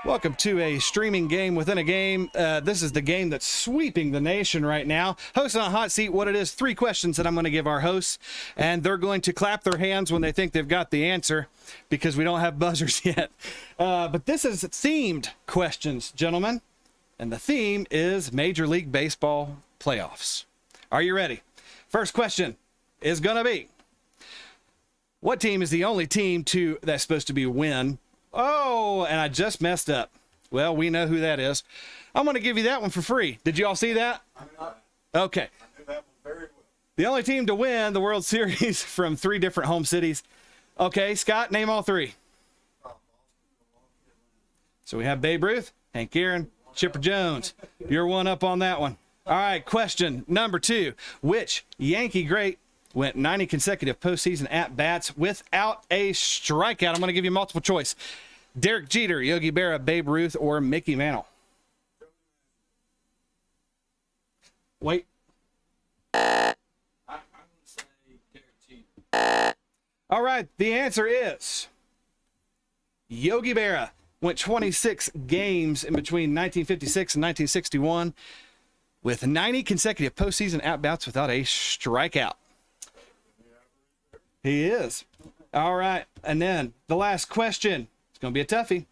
Speaker 8: Welcome to a streaming game within a game. This is the game that's sweeping the nation right now. Host on a Hot Seat, what it is, 3 questions that I'm going to give our hosts, and they're going to clap their hands when they think they've got the answer because we don't have buzzers yet. But this is themed questions, gentlemen, and the theme is Major League Baseball playoffs. Are you ready? First question is going to be, what team is the only team that's supposed to be win? Oh, and I just messed up. Well, we know who that is. I'm going to give you that one for free. Did you all see that? Okay. The only team to win the World Series from 3 different home cities. Okay, Scott, name all 3. So we have Babe Ruth, Hank Aaron, Chipper Jones. You're one up on that one. All right, question number 2. Which Yankee great went 90 consecutive postseason at-bats without a strikeout? I'm going to give you multiple choice. Derek Jeter, Yogi Berra, Babe Ruth, or Mickey Mantle? Wait. All right, the answer is Yogi Berra. Went 26 games in between 1956 and 1961 with 90 consecutive postseason at-bats without a strikeout. He is. All right, and then the last question. It's going to be a toughie.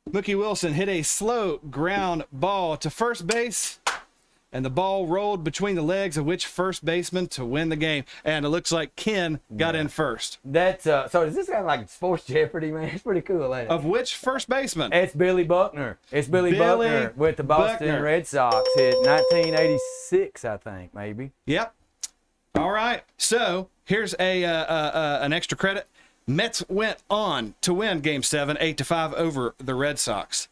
Speaker 8: Mookie Wilson hit a slow ground ball to first base, and the ball rolled between the legs of which first baseman to win the game? And it looks like Ken got in first.
Speaker 2: That's so is this kind of like Sports Jeopardy, man? It's pretty cool, ain't it?
Speaker 8: Of which first baseman?
Speaker 2: It's Billy Buckner. It's Billy Buckner with the Boston
Speaker 8: Buckner.
Speaker 2: Red Sox in 1986, I think, maybe.
Speaker 8: Yep. All right. So here's an extra credit. Mets went on to win Game 7, 8-5 over the Red Sox.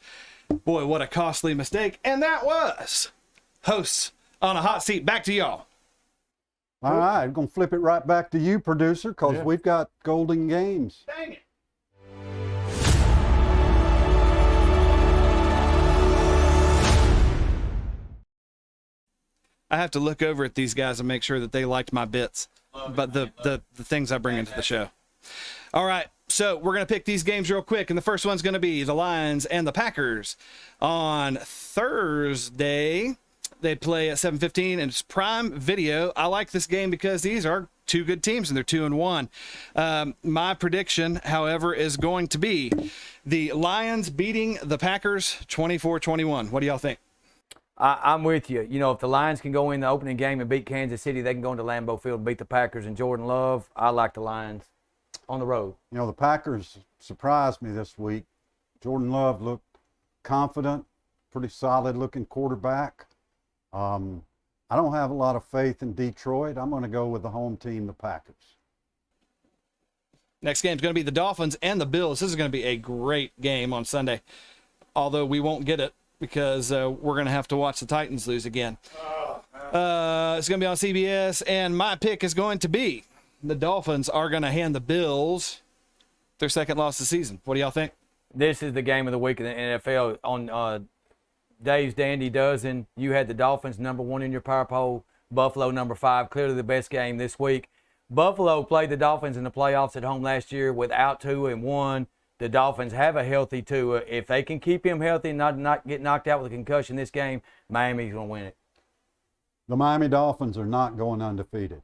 Speaker 8: Boy, what a costly mistake. And that was Hosts on a Hot Seat. Back to y'all.
Speaker 1: All right, I'm going to flip it right back to you, producer, because we've got golden games.
Speaker 8: Dang it. I have to look over at these guys and make sure that they liked my bits, but the things I bring into the show. All right, so we're going to pick these games real quick, and the first one's going to be the Lions and the Packers. On Thursday, they play at 7:15, and it's Prime Video. I like this game because these are two good teams, and they're 2-1. My prediction, however, is going to be the Lions beating the Packers 24-21. What do y'all think?
Speaker 2: I'm with you. You know, if the Lions can go in the opening game and beat Kansas City, they can go into Lambeau Field and beat the Packers and Jordan Love. I like the Lions on the road.
Speaker 1: You know, the Packers surprised me this week. Jordan Love looked confident, pretty solid-looking quarterback. I don't have a lot of faith in Detroit. I'm going to go with the home team, the Packers.
Speaker 8: Next game is going to be the Dolphins and the Bills. This is going to be a great game on Sunday, although we won't get it because we're going to have to watch the Titans lose again. It's going to be on CBS, and my pick is going to be the Dolphins are going to hand the Bills their second loss of the season. What do y'all think?
Speaker 2: This is the game of the week in the NFL. On Dave's Dandy Dozen, you had the Dolphins #1 in your power poll, Buffalo #5, clearly the best game this week. Buffalo played the Dolphins in the playoffs at home last year without Tua and won. The Dolphins have a healthy Tua. If they can keep him healthy and not get knocked out with a concussion this game, Miami's going to win it.
Speaker 1: The Miami Dolphins are not going undefeated.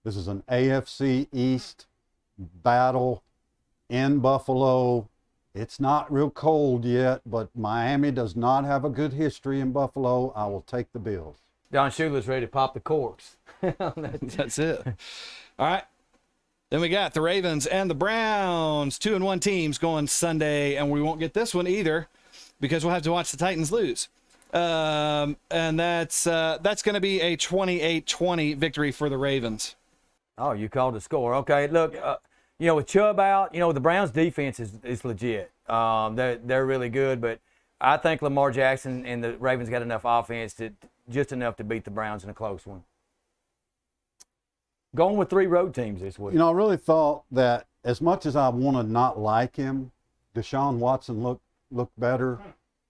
Speaker 1: This is an AFC East battle in Buffalo. It's not real cold yet, but Miami does not have a good history in Buffalo. I will take the Bills.
Speaker 2: Don Shula's ready to pop the corks.
Speaker 8: That's it. All right. Then we got the Ravens and the Browns, 2-1 teams going Sunday, and we won't get this one either because we'll have to watch the Titans lose. And that's going to be a 28-20 victory for the Ravens.
Speaker 2: Oh, you called the score. Okay, look, you know, with Chubb out, you know, the Browns' defense is legit. They're really good, but I think Lamar Jackson and the Ravens got enough offense just enough to beat the Browns in a close one. Going with 3 road teams this week.
Speaker 1: You know, I really thought that as much as I want to not like him, Deshaun Watson looked better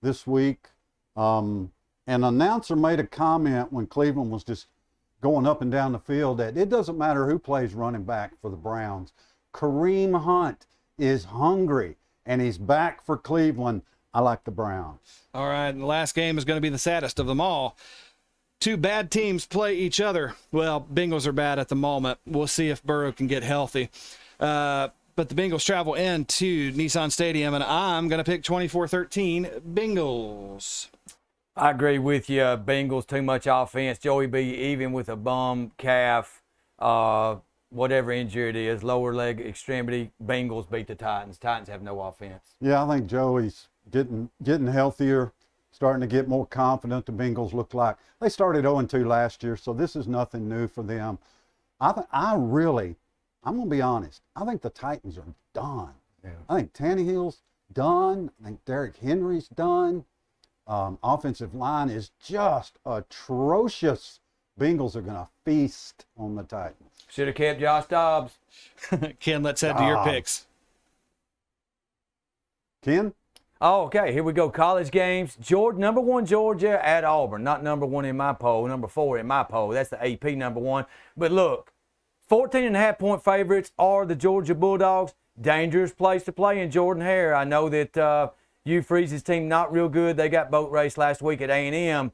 Speaker 1: this week. An announcer made a comment when Cleveland was just going up and down the field that it doesn't matter who plays running back for the Browns. Kareem Hunt is hungry, and he's back for Cleveland. I like the Browns.
Speaker 8: All right, and the last game is going to be the saddest of them all. 2 bad teams play each other. Well, Bengals are bad at the moment. We'll see if Burrow can get healthy. But the Bengals travel into Nissan Stadium, and I'm going to pick 24-13 Bengals.
Speaker 2: I agree with you. Bengals, too much offense. Joey B, even with a bum, calf, whatever injury it is, lower leg extremity, Bengals beat the Titans. Titans have no offense.
Speaker 1: Yeah, I think Joey's getting healthier, starting to get more confident. The Bengals look like they started 0-2 last year, so this is nothing new for them. I'm going to be honest, I think the Titans are done. Yeah. I think Tannehill's done. I think Derrick Henry's done. Offensive line is just atrocious. Bengals are going to feast on the Titans.
Speaker 2: Should have kept Josh Dobbs.
Speaker 8: Ken, let's head to your picks.
Speaker 1: Ken?
Speaker 2: Oh, okay. Here we go. College games. Number 1 Georgia at Auburn. Not number 1 in my poll. Number 4 in my poll. That's the AP number 1. But look, 14.5-point favorites are the Georgia Bulldogs. Dangerous place to play in Jordan-Hare. I know that Hugh Freeze's team not real good. They got boat race last week at A&M.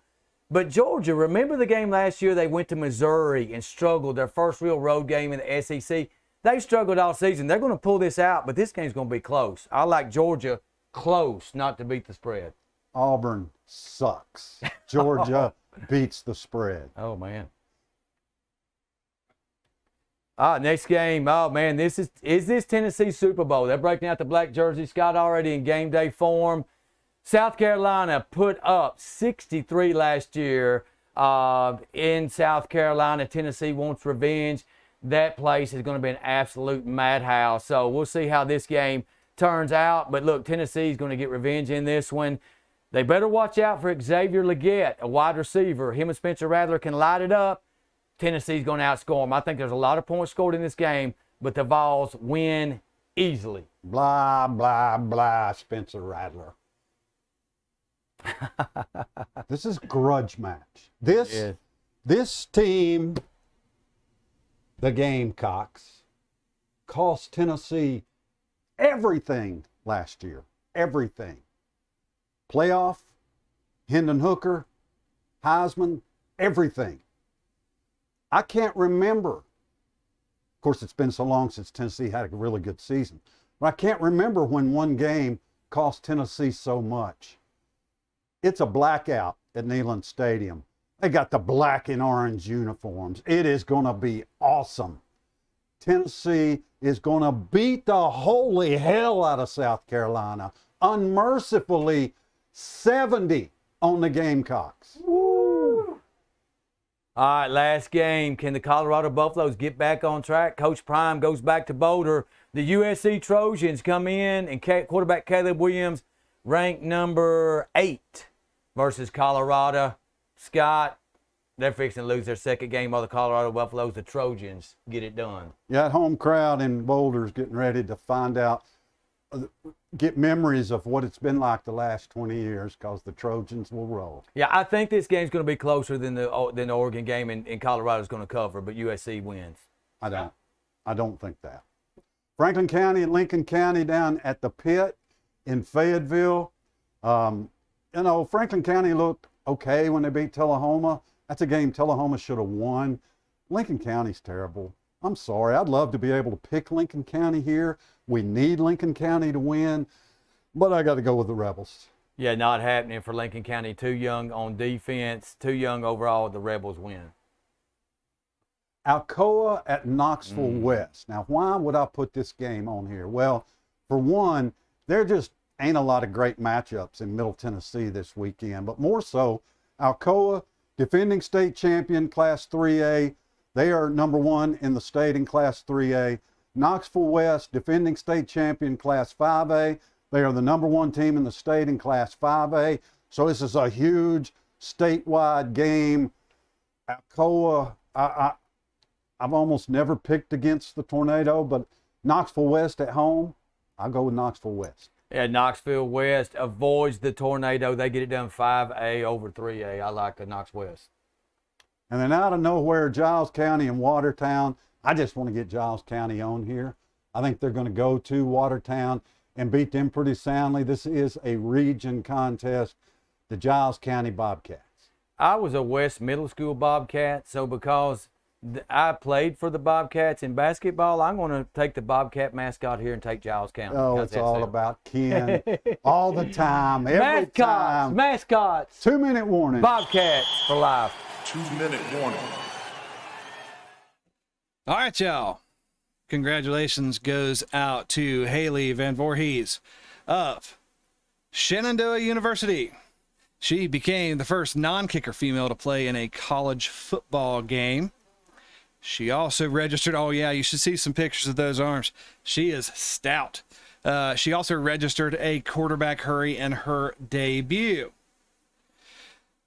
Speaker 2: But Georgia, remember the game last year? They went to Missouri and struggled. Their first real road game in the SEC. They struggled all season. They're going to pull this out, but this game's going to be close. I like Georgia close, not to beat the spread.
Speaker 1: Auburn sucks. Georgia beats the spread.
Speaker 2: Oh, man. Next game. Oh, man, is this Tennessee Super Bowl? They're breaking out the black jersey. Scott already in game day form. South Carolina put up 63 last year in South Carolina. Tennessee wants revenge. That place is going to be an absolute madhouse. So we'll see how this game turns out. But look, Tennessee's going to get revenge in this one. They better watch out for Xavier Legette, a wide receiver. Him and Spencer Rattler can light it up. Tennessee's going to outscore them. I think there's a lot of points scored in this game, but the Vols win easily.
Speaker 1: Blah, blah, blah, Spencer Rattler. This is grudge match. This team, the Gamecocks, cost Tennessee everything last year. Everything. Playoff, Hendon Hooker, Heisman, everything. I can't remember. Of course, it's been so long since Tennessee had a really good season. But I can't remember when one game cost Tennessee so much. It's a blackout at Neyland Stadium. They got the black and orange uniforms. It is going to be awesome. Tennessee is going to beat the holy hell out of South Carolina. Unmercifully 70 on the Gamecocks.
Speaker 2: Woo! All right, last game. Can the Colorado Buffaloes get back on track? Coach Prime goes back to Boulder. The USC Trojans come in, and quarterback Caleb Williams ranked number 8 versus Colorado. Scott, they're fixing to lose their second game of the Colorado Buffaloes. The Trojans get it done.
Speaker 1: Yeah, that home crowd in Boulder's getting ready to find out, get memories of what it's been like the last 20 years because the Trojans will roll.
Speaker 2: Yeah, I think this game's going to be closer than the Oregon game, and Colorado's going to cover, but USC wins.
Speaker 1: I don't think that. Franklin County and Lincoln County down at the pit in Fayetteville. Franklin County looked okay when they beat Tullahoma. That's a game Tullahoma should have won. Lincoln County's terrible. I'm sorry. I'd love to be able to pick Lincoln County here. We need Lincoln County to win, but I got to go with the Rebels.
Speaker 2: Yeah, not happening for Lincoln County. Too young on defense, too young overall. The Rebels win.
Speaker 1: Alcoa at Knoxville West. Now, why would I put this game on here? Well, for one, there just ain't a lot of great matchups in Middle Tennessee this weekend, but more so, Alcoa, defending state champion, Class 3A. They are number 1 in the state in Class 3A. Knoxville West, defending state champion, Class 5A. They are the number 1 team in the state in Class 5A. So this is a huge statewide game. Alcoa, I've almost never picked against the Tornado, but Knoxville West at home, I'll go with Knoxville West.
Speaker 2: Yeah, Knoxville West avoids the Tornado. They get it done 5A over 3A. I like the Knox West.
Speaker 1: And then out of nowhere, Giles County and Watertown. I just want to get Giles County on here. I think they're going to go to Watertown and beat them pretty soundly. This is a region contest. The Giles County Bobcats.
Speaker 2: I was a West Middle School Bobcat, so because I played for the Bobcats in basketball, I'm going to take the Bobcat mascot here and take Giles County.
Speaker 1: Oh, it's all about Ken. All the time. Every time.
Speaker 2: Mascots.
Speaker 1: 2-minute warning.
Speaker 2: Bobcats for life.
Speaker 9: 2-minute warning.
Speaker 8: All right, y'all. Congratulations goes out to Haley Van Voorhees of Shenandoah University. She became the first non-kicker female to play in a college football game. She also registered, oh yeah, you should see some pictures of those arms. She is stout. She also registered a quarterback hurry in her debut.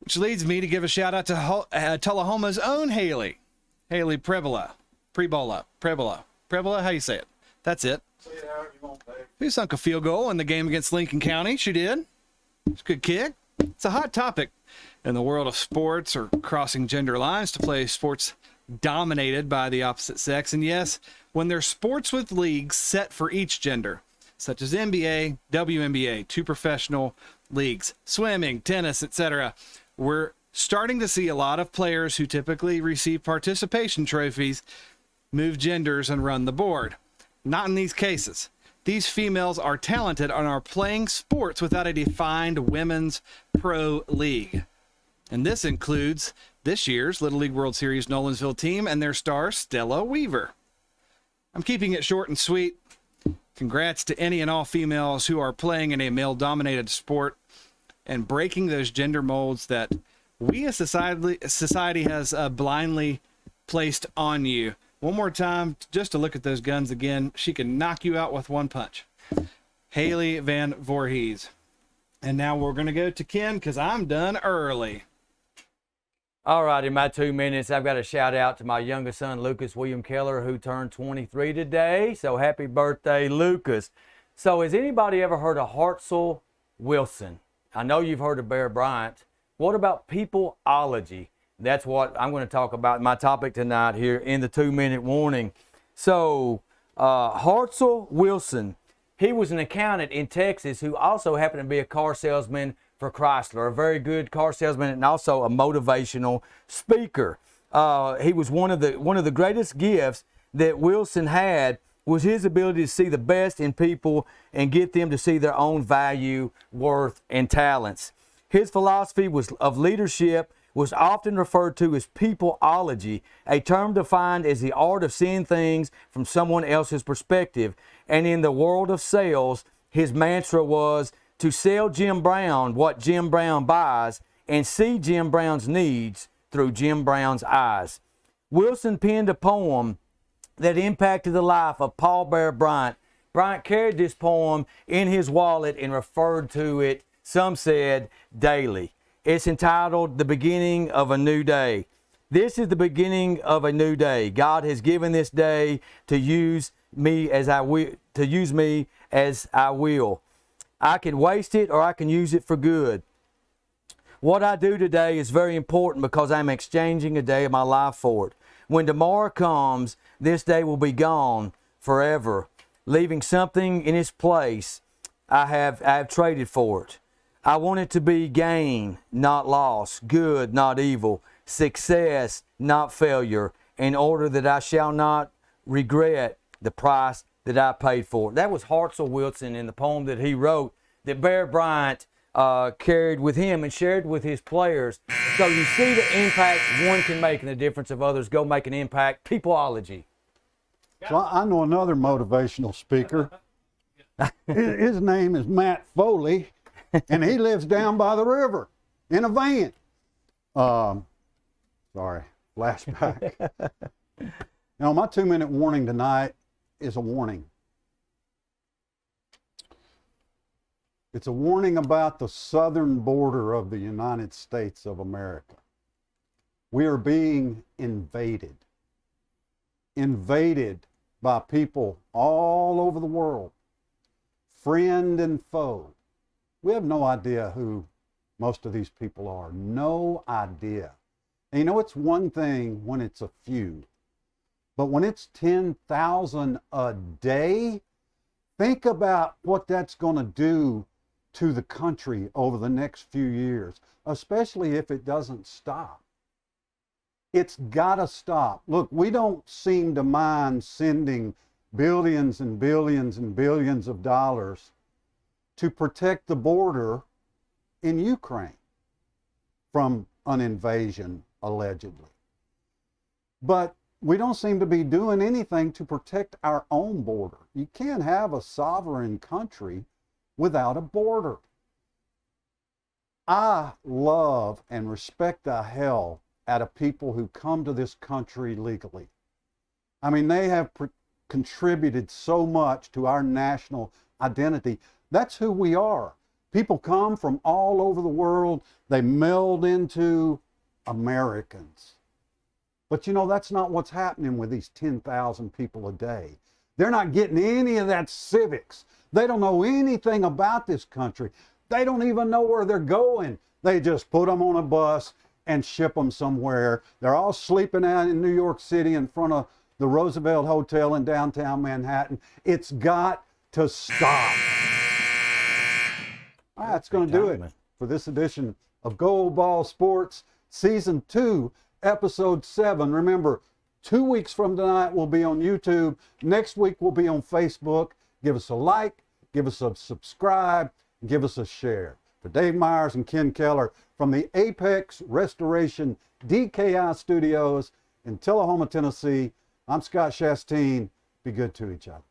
Speaker 8: Which leads me to give a shout out to Tullahoma's own Haley. Haley Prebola, how you say it? That's it. Who sunk a field goal in the game against Lincoln County? She did. It's a good kick. It's a hot topic in the world of sports, or crossing gender lines to play sports dominated by the opposite sex. And yes, when there's sports with leagues set for each gender, such as NBA, WNBA, 2 professional leagues, swimming, tennis, etc., we're starting to see a lot of players who typically receive participation trophies move genders and run the board. Not in these cases. These females are talented and are playing sports without a defined women's pro league. And this includes this year's Little League World Series Nolensville team and their star, Stella Weaver. I'm keeping it short and sweet. Congrats to any and all females who are playing in a male-dominated sport and breaking those gender molds that we as society has blindly placed on you. One more time, just to look at those guns again. She can knock you out with one punch. Haley Van Voorhees. And now we're going to go to Ken because I'm done early.
Speaker 2: All right, in my 2 minutes, I've got a shout out to my youngest son, Lucas William Keller, who turned 23 today. So happy birthday, Lucas. So has anybody ever heard of Hartzell Wilson? I know you've heard of Bear Bryant. What about peopleology? That's what I'm going to talk about, my topic tonight here in the 2-minute warning. So Hartzell Wilson, he was an accountant in Texas who also happened to be a car salesman for Chrysler, a very good car salesman and also a motivational speaker. He was one of the greatest gifts that Wilson had was his ability to see the best in people and get them to see their own value, worth, and talents. His philosophy of leadership was often referred to as peopleology, a term defined as the art of seeing things from someone else's perspective. And in the world of sales, his mantra was to sell Jim Brown what Jim Brown buys and see Jim Brown's needs through Jim Brown's eyes. Wilson penned a poem that impacted the life of Paul Bear Bryant. Bryant carried this poem in his wallet and referred to it, some said, daily. It's entitled The Beginning of a New Day. This is the beginning of a new day. God has given this day to use me as I will. I can waste it or I can use it for good. What I do today is very important because I'm exchanging a day of my life for it. When tomorrow comes, this day will be gone forever, leaving something in its place I have traded for it. I want it to be gain, not loss, good, not evil, success, not failure, in order that I shall not regret the price that I paid for it. That was Hartzell Wilson in the poem that he wrote that Bear Bryant carried with him and shared with his players. So you see the impact one can make and the difference of others go make an impact. Peopleology.
Speaker 1: So I know another motivational speaker. His name is Matt Foley, and he lives down by the river in a van. Sorry, flashback. Now, my 2-minute warning tonight is a warning. It's a warning about the southern border of the United States of America. We are being invaded. Invaded by people all over the world, friend and foe. We have no idea who most of these people are. No idea. And you know, it's one thing when it's a few, but when it's 10,000 a day, think about what that's going to do to the country over the next few years, especially if it doesn't stop. It's got to stop. Look, we don't seem to mind sending billions and billions and billions of dollars to protect the border in Ukraine from an invasion, allegedly. But we don't seem to be doing anything to protect our own border. You can't have a sovereign country without a border. I love and respect the hell out of people who come to this country legally. I mean, they have contributed so much to our national identity. That's who we are. People come from all over the world. They meld into Americans. But you know, that's not what's happening with these 10,000 people a day. They're not getting any of that civics. They don't know anything about this country. They don't even know where they're going. They just put them on a bus and ship them somewhere. They're all sleeping out in New York City in front of the Roosevelt Hotel in downtown Manhattan. It's got to stop. All right, that's going to do it for this edition of Gold Ball Sports, Season 2, Episode 7. Remember, 2 weeks from tonight, we'll be on YouTube. Next week, we'll be on Facebook. Give us a like, give us a subscribe, and give us a share. For Dave Myers and Ken Keller from the Apex Restoration DKI Studios in Tullahoma, Tennessee, I'm Scott Chastain. Be good to each other.